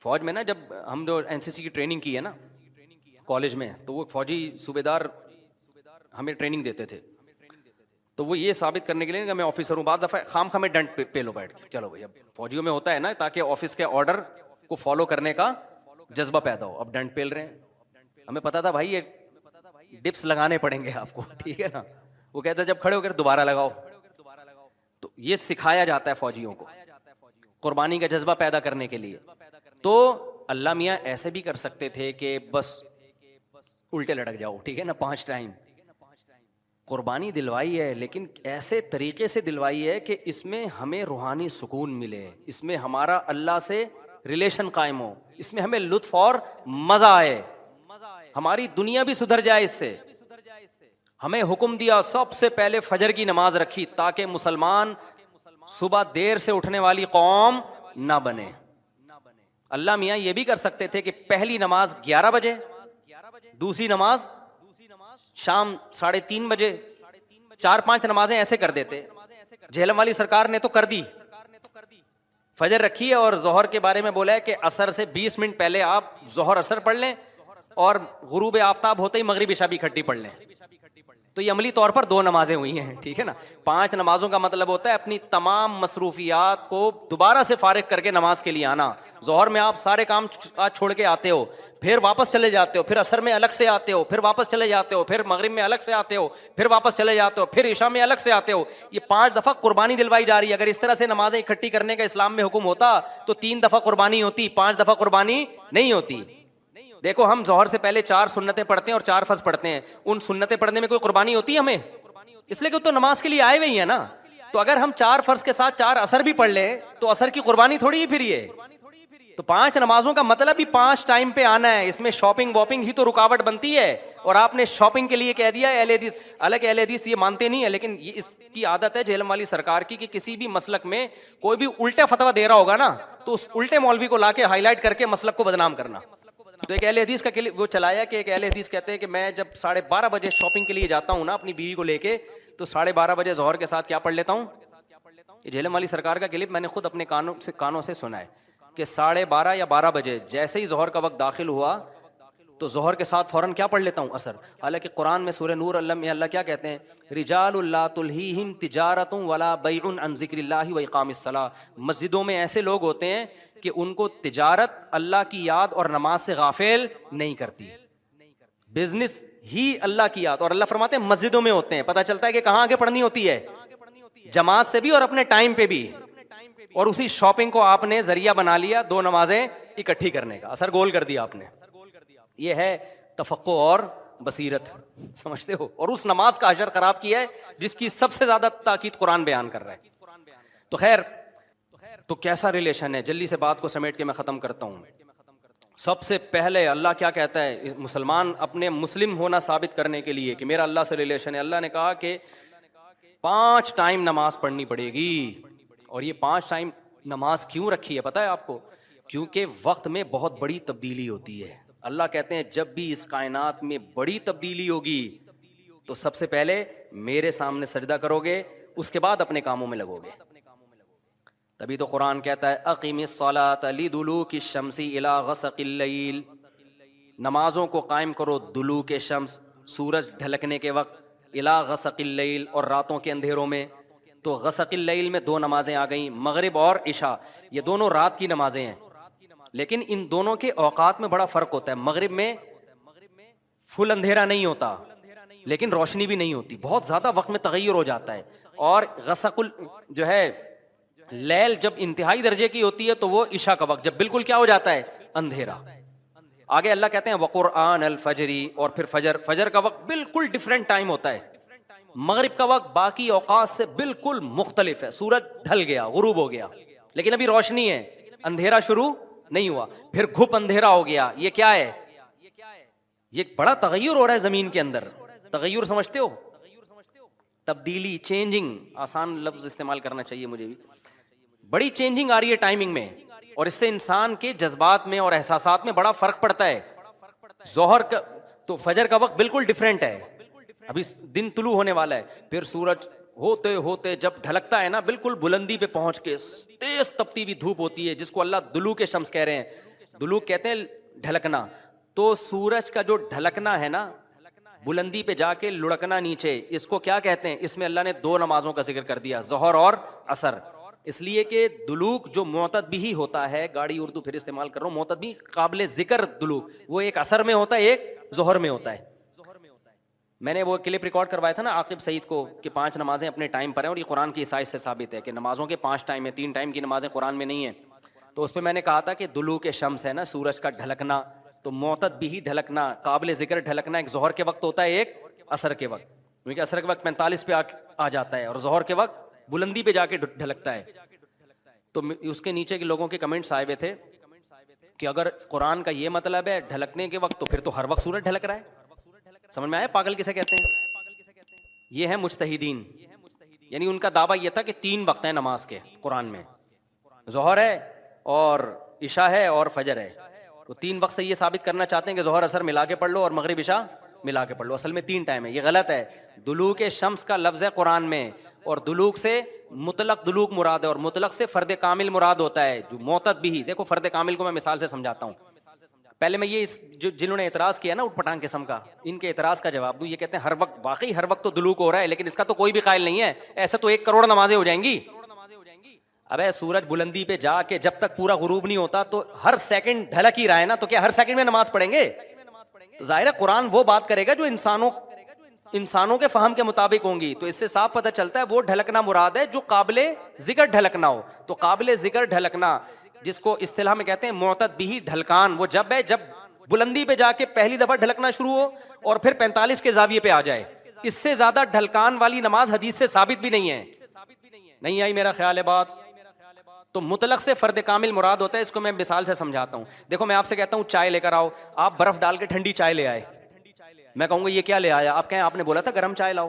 فوج میں نا جب ہم جو این سی سی کی ٹریننگ کی ہے نا کالج میں، تو وہ فوجی صوبیدار ہمیں ٹریننگ دیتے تھے. تو وہ یہ ثابت کرنے کے لیے کہ میں آفیسر ہوں، بعض دفعہ خام خواہ میں ڈنٹ پہ لو بیٹھ کے چلو بھائی. اب فوجیوں میں ہوتا ہے نا تاکہ آفس کے آرڈر کو فالو کرنے کا جذبہ پیدا ہو. اب ڈنٹ پیل رہے ہیں، ہمیں پتا تھا بھائی یہ ڈپس لگانے پڑیں گے آپ کو، ٹھیک ہے نا. وہ کہتا ہے جب کھڑے ہو کر دوبارہ لگاؤ. تو یہ سکھایا جاتا ہے فوجیوں کو قربانی کا جذبہ پیدا کرنے کے لیے. تو اللہ میاں ایسے بھی کر سکتے تھے کہ بس الٹے لٹک جاؤ، ٹھیک ہے نا، 5 ٹائم. قربانی دلوائی ہے لیکن ایسے طریقے سے دلوائی ہے کہ اس میں ہمیں روحانی سکون ملے، اس میں ہمارا اللہ سے ریلیشن قائم ہو، اس میں ہمیں لطف اور مزہ آئے، ہماری دنیا بھی سدھر جائے اس سے. ہمیں حکم دیا سب سے پہلے فجر کی نماز رکھی تاکہ مسلمان صبح دیر سے اٹھنے والی قوم نہ بنے. اللہ میاں یہ بھی کر سکتے تھے کہ پہلی نماز 11 بجے، دوسری نماز شام 3:30 بجے، 4-5 نمازیں ایسے کر دیتے. جہلم والی سرکار نے تو کر دی، فجر رکھی ہے اور ظہر کے بارے میں بولا ہے کہ عصر سے 20 منٹ پہلے آپ ظہر عصر پڑھ لیں اور غروب آفتاب ہوتے ہی مغرب عشاء بھی اکٹھی پڑھ لیں. تو یہ عملی طور پر 2 نمازیں ہوئی ہیں، ٹھیک ہے نا. 5 نمازوں کا مطلب ہوتا ہے اپنی تمام مصروفیات کو دوبارہ سے فارغ کر کے نماز کے لیے آنا. ظہر میں آپ سارے کام چھوڑ کے آتے ہو، پھر واپس چلے جاتے ہو، پھر عصر میں الگ سے آتے ہو، پھر واپس چلے جاتے ہو، پھر مغرب میں الگ سے آتے ہو، پھر واپس چلے جاتے ہو، پھر عشاء میں الگ سے آتے ہو. یہ 5 دفعہ قربانی دلوائی جا رہی ہے. اگر اس طرح سے نمازیں اکٹھی کرنے کا اسلام میں حکم ہوتا تو 3 دفعہ قربانی ہوتی، 5 دفعہ قربانی نہیں ہوتی. دیکھو ہم ظہر سے پہلے 4 سنتیں پڑھتے ہیں اور 4 فرض پڑھتے ہیں. ان سنتیں پڑھنے میں کوئی قربانی ہوتی ہے ہمیں؟ اس لیے کہ تو نماز کے لیے آئے ہوئے ہیں نا. تو اگر ہم 4 فرض کے ساتھ 4 عصر بھی پڑھ لیں تو عصر کی قربانی تھوڑی ہی پھر یہ. تو 5 نمازوں کا مطلب ہی 5 ٹائم پہ آنا ہے. اس میں شاپنگ واپنگ ہی تو رکاوٹ بنتی ہے اور آپ نے شاپنگ کے لیے کہہ دیا ہے. اہل حدیث، حالانکہ اہل حدیث یہ مانتے نہیں ہے لیکن یہ اس کی عادت ہے جہلم والی سرکار کی کہ کسی بھی مسلک میں کوئی بھی الٹا فتویٰ دے رہا ہوگا نا تو اس الٹے مولوی کو لا کے ہائی لائٹ کر کے مسلک کو بدنام کرنا. تو ایک اہل حدیث کا وہ چلایا کہ ایک اہل حدیث کہتے ہیں کہ میں جب 12:30 بجے شاپنگ کے لیے جاتا ہوں نا اپنی بیوی کو لے کے تو 12:30 بجے ظہر کے ساتھ کیا پڑھ لیتا ہوں. یہ جہلم والی سرکار کا کلپ میں نے خود اپنے کانوں سے سنا ہے کہ 12:30 یا 12 بجے جیسے ہی ظہر کا وقت داخل ہوا تو ظہر کے ساتھ فوراً کیا پڑھ لیتا ہوں؟ عصر. حالانکہ قرآن میں سورہ نور میں اللہ کیا کہتے ہیں؟ رجال لا تلہیہم تجارت ولا بیع عن ذکر اللہ و اقام الصلاۃ. مسجدوں میں ایسے لوگ ہوتے ہیں کہ ان کو تجارت اللہ کی یاد اور نماز سے غافل نہیں کرتی. بزنس ہی اللہ کی یاد، اور اللہ فرماتے ہیں مسجدوں میں ہوتے ہیں. پتہ چلتا ہے کہ کہاں آگے پڑھنی ہوتی ہے؟ جماعت سے بھی اور اپنے ٹائم پہ بھی, اور اسی شاپنگ کو آپ نے ذریعہ بنا لیا 2 نمازیں اکٹھی کرنے کا, اثر گول کر دیا آپ نے. یہ ہے تفقع اور بصیرت, سمجھتے ہو؟ اور اس نماز کا اجر خراب کیا ہے جس کی سب سے زیادہ تاکید قرآن بیان کر رہا ہے. تو خیر, تو کیسا ریلیشن ہے؟ جلدی سے بات کو سمیٹ کے میں ختم کرتا ہوں. سب سے پہلے اللہ کیا کہتا ہے مسلمان اپنے مسلم ہونا ثابت کرنے کے لیے کہ میرا اللہ سے ریلیشن ہے؟ اللہ نے کہا کہ 5 ٹائم نماز پڑھنی پڑے گی. اور یہ 5 ٹائم نماز کیوں رکھی ہے پتہ ہے آپ کو؟ کیونکہ وقت میں بہت بڑی تبدیلی ہوتی ہے. اللہ کہتے ہیں جب بھی اس کائنات میں بڑی تبدیلی ہوگی تو سب سے پہلے میرے سامنے سجدہ کرو گے, اس کے بعد اپنے کاموں میں لگو گے. تبھی تو قرآن کہتا ہے اقیم الصلاۃ لدلوک الشمس الی غسق اللیل, نمازوں کو قائم کرو دلوک شمس, سورج ڈھلکنے کے وقت, الی غسق اللیل, اور راتوں کے اندھیروں میں. تو غسق اللیل میں 2 نمازیں آ گئیں, مغرب اور عشاء. یہ دونوں رات کی نمازیں ہیں, لیکن ان دونوں کے اوقات میں بڑا فرق ہوتا ہے. مغرب میں فل اندھیرا نہیں ہوتا لیکن روشنی بھی نہیں ہوتی, بہت زیادہ وقت میں تغیر ہو جاتا ہے. اور غسق جو ہے لیل جب انتہائی درجے کی ہوتی ہے تو وہ عشاء کا وقت, جب بالکل کیا ہو جاتا ہے اندھیرا. آگے اللہ کہتے ہیں وقرآن الفجر, اور پھر فجر کا وقت بالکل ڈفرینٹ ٹائم ہوتا ہے. مغرب کا وقت باقی اوقات سے بالکل مختلف ہے. سورج ڈھل گیا, غروب ہو گیا, لیکن ابھی روشنی ہے, اندھیرا شروع نہیں ہوا. پھر گھپ اندھیرا ہو گیا. یہ کیا ہے؟ یہ بڑا تغیر ہو رہا ہے زمین کے اندر. تغیر سمجھتے ہو؟ تبدیلی, چینجنگ, آسان لفظ استعمال کرنا چاہیے مجھے بھی. بڑی چینجنگ آ رہی ہے ٹائمنگ میں, اور اس سے انسان کے جذبات میں اور احساسات میں بڑا فرق پڑتا ہے. ظہر کا تو فجر کا وقت بالکل ڈفرینٹ ہے, ابھی دن طلوع ہونے والا ہے. پھر سورج ہوتے ہوتے جب ڈھلکتا ہے نا, بالکل بلندی پہ پہنچ کے تیز تپتی ہوئی دھوپ ہوتی ہے جس کو اللہ دلوک شمس کہہ رہے ہیں. دلوک کہتے ہیں ڈھلکنا. تو سورج کا جو ڈھلکنا ہے نا, بلندی پہ جا کے لڑکنا نیچے, اس کو کیا کہتے ہیں؟ اس میں اللہ نے 2 نمازوں کا ذکر کر دیا, ظہر اور عصر. اس لیے کہ دلوک جو معتد بھی ہوتا ہے, گاڑی اردو پھر استعمال کر رہا ہوں, معتد بھی قابل ذکر دلوک, وہ ایک عصر میں ہوتا ہے, ایک ظہر میں ہوتا ہے. میں نے وہ کلپ ریکارڈ کروایا تھا نا عاقب سعید کو کہ 5 نمازیں اپنے ٹائم پر ہیں, اور یہ قرآن کی عیسائی سے ثابت ہے کہ نمازوں کے 5 ٹائم ہیں, 3 ٹائم کی نمازیں قرآن میں نہیں ہیں. تو اس پہ میں نے کہا تھا کہ دلوک شمس ہے نا, سورج کا ڈھلکنا, تو معتد بھی ڈھلکنا, قابل ذکر ڈھلکنا ایک ظہر کے وقت ہوتا ہے, ایک عصر کے وقت. کیونکہ عصر کے وقت 45 پہ آ جاتا ہے, اور ظہر کے وقت بلندی پہ جا کے ڈھلکتا ہے. تو اس کے نیچے کے لوگوں کے کمنٹس آئے ہوئے تھے کہ اگر قرآن کا یہ مطلب ہے ڈھلکنے کے وقت, تو پھر تو ہر وقت سورج ڈھلک رہا ہے. سمجھ میں آیا پاگل کسے کہتے ہیں؟ یہ ہے مجتہدین, یعنی ان کا دعویٰ یہ تھا کہ 3 وقت ہیں نماز کے قرآن میں, ظہر ہے اور عشاء ہے اور فجر ہے. تو 3 وقت سے یہ ثابت کرنا چاہتے ہیں کہ ظہر عصر ملا کے پڑھ لو اور مغرب عشاء ملا کے پڑھ لو. اصل میں 3 ٹائم ہے, یہ غلط ہے. دلوک شمس کا لفظ ہے قرآن میں, اور دلوک سے مطلق دلوک مراد ہے, اور مطلق سے فرد کامل مراد ہوتا ہے, جو معتد بھی. دیکھو فرد کامل کو میں مثال سے سمجھاتا ہوں. پہلے میں یہ جنہوں نے اعتراض کیا نا اٹھ پٹانگ قسم کا, ان کے اعتراض کا جواب دوں. یہ کہتے ہیں ہر وقت, واقعی ہر وقت تو دلوک ہو رہا ہے, لیکن اس کا تو کوئی بھی قائل نہیں ہے. ایسا تو 1 کروڑ نمازیں ہو جائیں گی. ابے سورج بلندی پہ جا کے جب تک پورا غروب نہیں ہوتا تو ہر سیکنڈ ڈھلک ہی رہا ہے نا, تو کیا ہر سیکنڈ میں نماز پڑھیں گے؟ تو ظاہر ہے قرآن وہ بات کرے گا جو انسانوں کے فہم کے مطابق ہوں گی. تو اس سے صاف پتہ چلتا ہے وہ ڈھلکنا مراد ہے جو قابل ذکر ڈھلکنا ہو. تو قابل ذکر ڈھلکنا جس کو اصطلاح میں کہتے ہیں معتد بھی ڈھلکان, وہ جب ہے جب بلندی پہ جا کے پہلی دفعہ ڈھلکنا شروع ہو اور پھر 45 کے زاویے پہ آ جائے. اس سے زیادہ ڈھلکان والی نماز حدیث سے ثابت بھی نہیں ہے. نہیں آئی میرا خیال ہے بات؟ تو مطلق سے فرد کامل مراد ہوتا ہے. اس کو میں مثال سے سمجھاتا ہوں. دیکھو میں آپ سے کہتا ہوں چائے لے کر آؤ, آپ برف ڈال کے ٹھنڈی چائے لے آئے, میں کہوں گا یہ کیا لے آیا؟ آپ کہیں آپ نے بولا تھا گرم چائے لاؤ.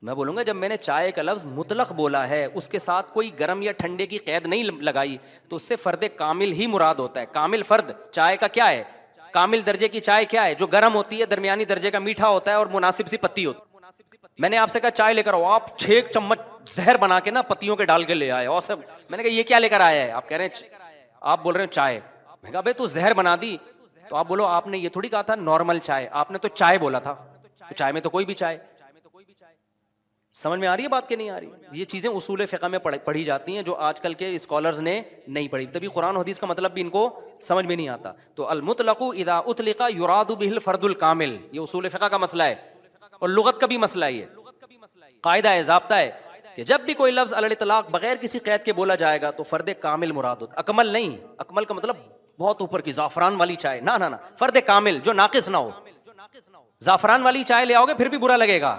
میں بولوں گا جب میں نے چائے کا لفظ مطلق بولا ہے, اس کے ساتھ کوئی گرم یا ٹھنڈے کی قید نہیں لگائی, تو اس سے فرد کامل ہی مراد ہوتا ہے. کامل فرد چائے کا کیا ہے؟ کامل درجے کی چائے کیا ہے؟ جو گرم ہوتی ہے, درمیانی درجے کا میٹھا ہوتا ہے اور مناسب سی پتی ہوتی ہے. میں نے آپ سے کہا چائے لے کر آؤ, آپ 6 چمچ زہر بنا کے نا پتیوں کے ڈال کے لے آئے, اور سب میں نے کہا یہ کیا لے کر آیا ہے؟ آپ کہہ رہے ہیں, آپ بول رہے ہیں چائے. میں کہا بھائی تو زہر بنا دی. تو آپ بولو آپ نے یہ تھوڑی کہا تھا نارمل چائے, آپ نے تو چائے بولا تھا. تو چائے میں تو کوئی بھی چائے. سمجھ میں آ رہی ہے بات کہ نہیں آ رہی؟ یہ چیزیں اصول فقہ میں پڑھی جاتی ہیں جو آج کل کے اسکالرز نے نہیں پڑھی, تبھی قرآن و حدیث کا مطلب بھی ان کو سمجھ میں نہیں آتا. تو المطلق اذا اطلق یراد به الفرد الکامل, یہ اصول فقہ کا مسئلہ ہے اور لغت کا بھی مسئلہ ہے. قاعدہ ہے, ضابطہ ہے کہ جب بھی کوئی لفظ علی الاطلاق بغیر کسی قید کے بولا جائے گا تو فرد کامل مراد ہوتا. اکمل نہیں, اکمل کا مطلب بہت اوپر کی زعفران والی چائے, نہ نہ, فرد کامل جو ناقص نہ ہو. زعفران والی چائے لے آؤ گے پھر بھی برا لگے گا.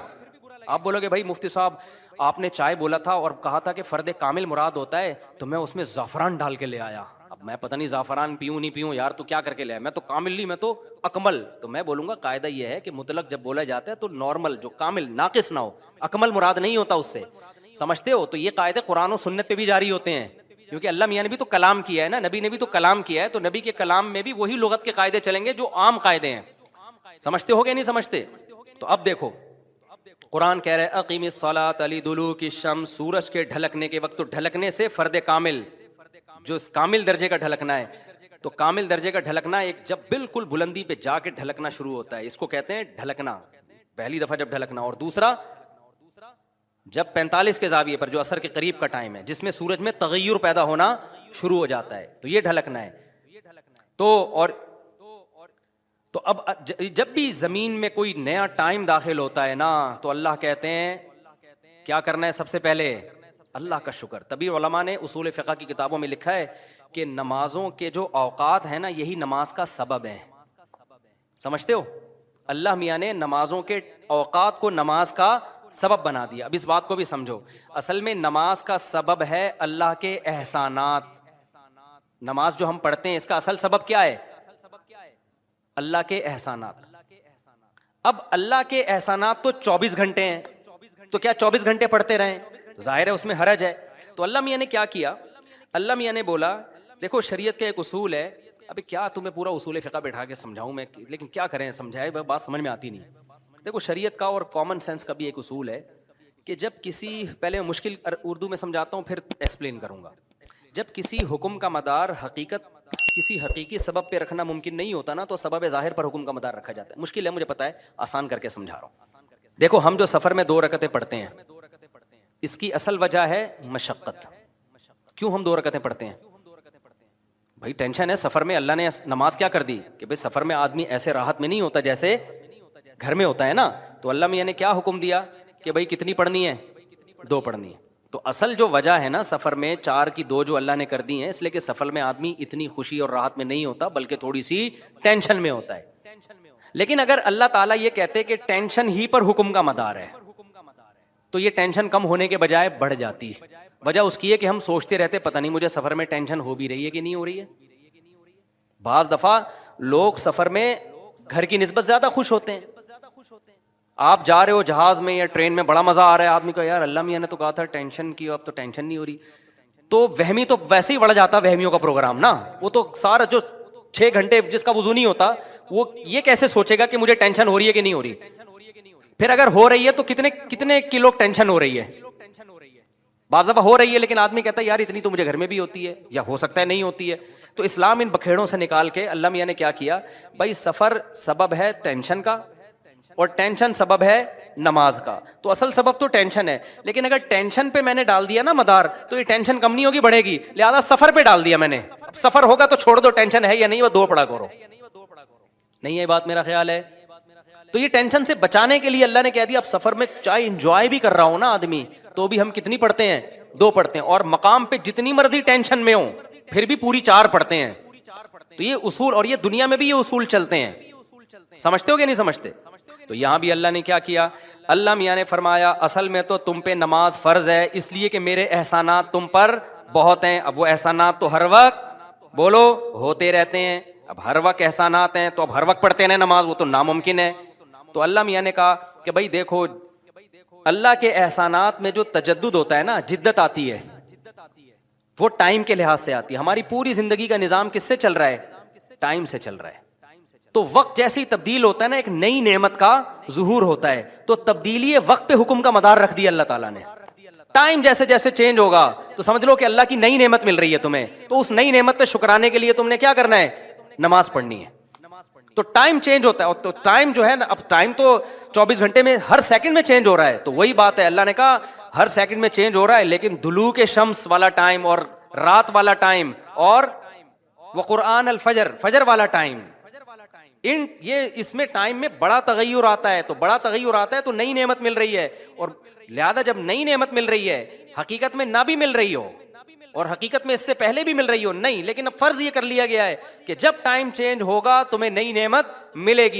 آپ بولو گے بھائی مفتی صاحب آپ نے چائے بولا تھا اور کہا تھا کہ فرد کامل مراد ہوتا ہے, تو میں اس میں زعفران ڈال کے لے آیا. اب میں پتہ نہیں زعفران پیوں نہیں پیوں یار, تو کیا کر کے لے آیا؟ میں تو کامل نہیں, میں تو اکمل. تو میں بولوں گا قاعدہ یہ ہے کہ مطلق جب بولا جاتا ہے تو نارمل جو کامل ناقص نہ ہو, اکمل مراد نہیں ہوتا اس سے. سمجھتے ہو؟ تو یہ قاعدے قرآن و سنت پہ بھی جاری ہوتے ہیں, کیونکہ اللہ میاں نے بھی تو کلام کیا ہے نا, نبی نے بھی تو کلام کیا ہے, تو نبی کے کلام میں بھی وہی لغت کے قاعدے چلیں گے جو عام قاعدے ہیں. سمجھتے ہو گے نہیں سمجھتے؟ تو اب دیکھو قرآن کہہ رہے اقیم الصلاۃ لدلوک الشمس, سورج کے ڈھلکنے کے وقت. تو ڈھلکنے سے فرد کامل جو کامل درجے کا ڈھلکنا ہے, تو کامل درجے کا ڈھلکنا ایک جب بالکل بلندی پہ جا کے ڈھلکنا شروع ہوتا ہے, اس کو کہتے ہیں ڈھلکنا, پہلی دفعہ جب ڈھلکنا. اور دوسرا جب 45 کے زاویے پر جو عصر کے قریب کا ٹائم ہے جس میں سورج میں تغیر پیدا ہونا شروع ہو جاتا ہے, تو یہ ڈھلکنا ہے. تو اب جب بھی زمین میں کوئی نیا ٹائم داخل ہوتا ہے نا, تو اللہ کہتے ہیں کیا کرنا ہے؟ سب سے پہلے اللہ کا شکر. تبھی علماء نے اصول فقہ کی کتابوں میں لکھا ہے کہ نمازوں کے جو اوقات ہیں نا, یہی نماز کا سبب ہے. سمجھتے ہو؟ اللہ میاں نے نمازوں کے اوقات کو نماز کا سبب بنا دیا. اب اس بات کو بھی سمجھو, اصل میں نماز کا سبب ہے اللہ کے احسانات. نماز جو ہم پڑھتے ہیں اس کا اصل سبب کیا ہے؟ اللہ کے احسانات. اب اللہ کے احسانات تو 24 گھنٹے ہیں, تو کیا 24 گھنٹے پڑھتے رہیں؟ ظاہر ہے اس میں حرج ہے. تو اللہ میاں نے کیا کیا؟ اللہ میاں نے بولا دیکھو شریعت کا ایک اصول ہے. ابھی کیا تمہیں پورا اصول فقہ بیٹھا کے سمجھاؤں میں, لیکن کیا کریں, سمجھائے بات سمجھ میں آتی نہیں. دیکھو شریعت کا اور کامن سینس کا بھی ایک اصول ہے کہ جب کسی, پہلے مشکل اردو میں سمجھاتا ہوں پھر ایکسپلین کروں گا. جب کسی حکم کا مدار حقیقت کسی حقیقی سبب پہ رکھنا ممکن نہیں ہوتا نا, تو سبب ظاہر پر حکم کا مدار رکھا جاتا ہے. مشکل ہے مجھے پتا ہے, آسان کر کے سمجھا رہا ہوں. دیکھو ہم جو سفر میں 2 رکعتیں پڑھتے ہیں, اس کی اصل وجہ ہے مشقت. کیوں ہم 2 رکعتیں پڑھتے ہیں؟ بھائی ٹینشن ہے سفر میں. اللہ نے نماز کیا کر دی کہ بھائی سفر میں آدمی ایسے راحت میں نہیں ہوتا جیسے گھر میں ہوتا ہے نا. تو اللہ میاں نے کیا حکم دیا کہ بھائی کتنی پڑھنی ہے؟ 2 پڑھنی ہے. تو اصل جو وجہ ہے نا سفر میں 4 کی 2 جو اللہ نے کر دی ہیں, اس لیے کہ سفر میں آدمی اتنی خوشی اور راحت میں نہیں ہوتا بلکہ تھوڑی سی ٹینشن میں ہوتا ہے. لیکن اگر اللہ تعالیٰ یہ کہتے کہ ٹینشن ہی پر حکم کا مدار ہے, تو یہ ٹینشن کم ہونے کے بجائے بڑھ جاتی. وجہ اس کی ہے کہ ہم سوچتے رہتے پتہ نہیں مجھے سفر میں ٹینشن ہو بھی رہی ہے کہ نہیں ہو رہی ہے. بعض دفعہ لوگ سفر میں گھر کی نسبت زیادہ خوش ہوتے ہیں. آپ جا رہے ہو جہاز میں یا ٹرین میں, بڑا مزہ آ رہا ہے, آدمی کو یار اللہ میاں نے تو کہا تھا ٹینشن کی, اب تو ٹینشن نہیں ہو رہی. تو وہمی تو ویسے ہی بڑھ جاتا وہمیوں کا پروگرام نا. وہ تو سارا جو 6 گھنٹے جس کا وضو نہیں ہوتا, وہ یہ کیسے سوچے گا کہ مجھے ٹینشن ہو رہی ہے کہ نہیں ہو رہی. پھر اگر ہو رہی ہے تو کتنے کلو ٹینشن ہو رہی ہے. بعض دفعہ ہو رہی ہے لیکن آدمی کہتا ہے یار اتنی تو مجھے گھر میں بھی ہوتی ہے, یا ہو سکتا ہے نہیں ہوتی ہے. تو اسلام ان بکھیڑوں سے نکال کے اللہ میاں نے کیا کیا, بھائی سفر سبب ہے ٹینشن کا اور ٹینشن سبب ہے نماز کا. تو اصل سبب تو ٹینشن ہے, لیکن اگر ٹینشن پہ میں نے ڈال دیا نا مدار, تو یہ ٹینشن کم نہیں ہوگی بڑھے گی. لہذا سفر پہ ڈال دیا میں نے. سفر ہوگا تو چھوڑ دو, ٹینشن ہے یا نہیں وہ 2 پڑھا کرو. نہیں ہے بات میرا خیال ہے. تو یہ ٹینشن سے بچانے کے لیے اللہ نے کہہ دیا اب سفر میں چاہے انجوائے بھی کر رہا ہوں نا آدمی, تو بھی ہم کتنی پڑھتے ہیں؟ 2 پڑھتے ہیں. اور مقام پہ جتنی مرضی ٹینشن میں ہوں پھر بھی پوری 4 پڑھتے ہیں. تو یہ اصول, اور یہ دنیا میں بھی یہ اصول چلتے ہیں. سمجھتے ہو کہ نہیں سمجھتے؟ تو یہاں بھی اللہ نے کیا کیا, اللہ میاں نے فرمایا اصل میں تو تم پہ نماز فرض ہے اس لیے کہ میرے احسانات تم پر بہت ہیں. اب وہ احسانات تو ہر وقت بولو ہوتے رہتے ہیں. اب ہر وقت احسانات ہیں تو اب ہر وقت پڑھتے رہیں نماز, وہ تو ناممکن ہے. تو اللہ میاں نے کہا کہ بھائی دیکھو اللہ کے احسانات میں جو تجدد ہوتا ہے نا, جدت آتی ہے, وہ ٹائم کے لحاظ سے آتی ہے. ہماری پوری زندگی کا نظام کس سے چل رہا ہے؟ ٹائم سے چل رہا ہے. تو وقت جیسے ہی تبدیل ہوتا ہے نا, ایک نئی نعمت کا ظہور ہوتا ہے. تو تبدیلی وقت پہ حکم کا مدار رکھ دیا اللہ تعالیٰ نے. ٹائم جیسے جیسے چینج ہوگا تو سمجھ لو کہ اللہ کی نئی نعمت مل رہی ہے تمہیں, تو اس نئی نعمت پہ شکرانے کے لیے تم نے کیا کرنا ہے؟ نماز پڑھنی ہے. تو ٹائم چینج ہوتا ہے, تو ٹائم جو ہے نا, اب ٹائم تو 24 گھنٹے میں ہر سیکنڈ میں چینج ہو رہا ہے. تو وہی بات ہے, اللہ نے کہا ہر سیکنڈ میں چینج ہو رہا ہے, لیکن دلوک شمس والا ٹائم اور رات والا ٹائم اور وہ قرآن الفجر, فجر والا ٹائم, یہ اس میں ٹائم میں بڑا تغیر آتا ہے، تو بڑا تغیر آتا ہے تو نئی نعمت مل رہی ہے، اور لہذا جب نئی نعمت مل رہی ہے حقیقت میں نہ بھی مل رہی ہو اور حقیقت میں اس سے پہلے بھی مل رہی ہو نہیں، لیکن اب فرض یہ کر لیا گیا ہے کہ جب ٹائم چینج ہوگا تمہیں نئی نعمت ملے گی.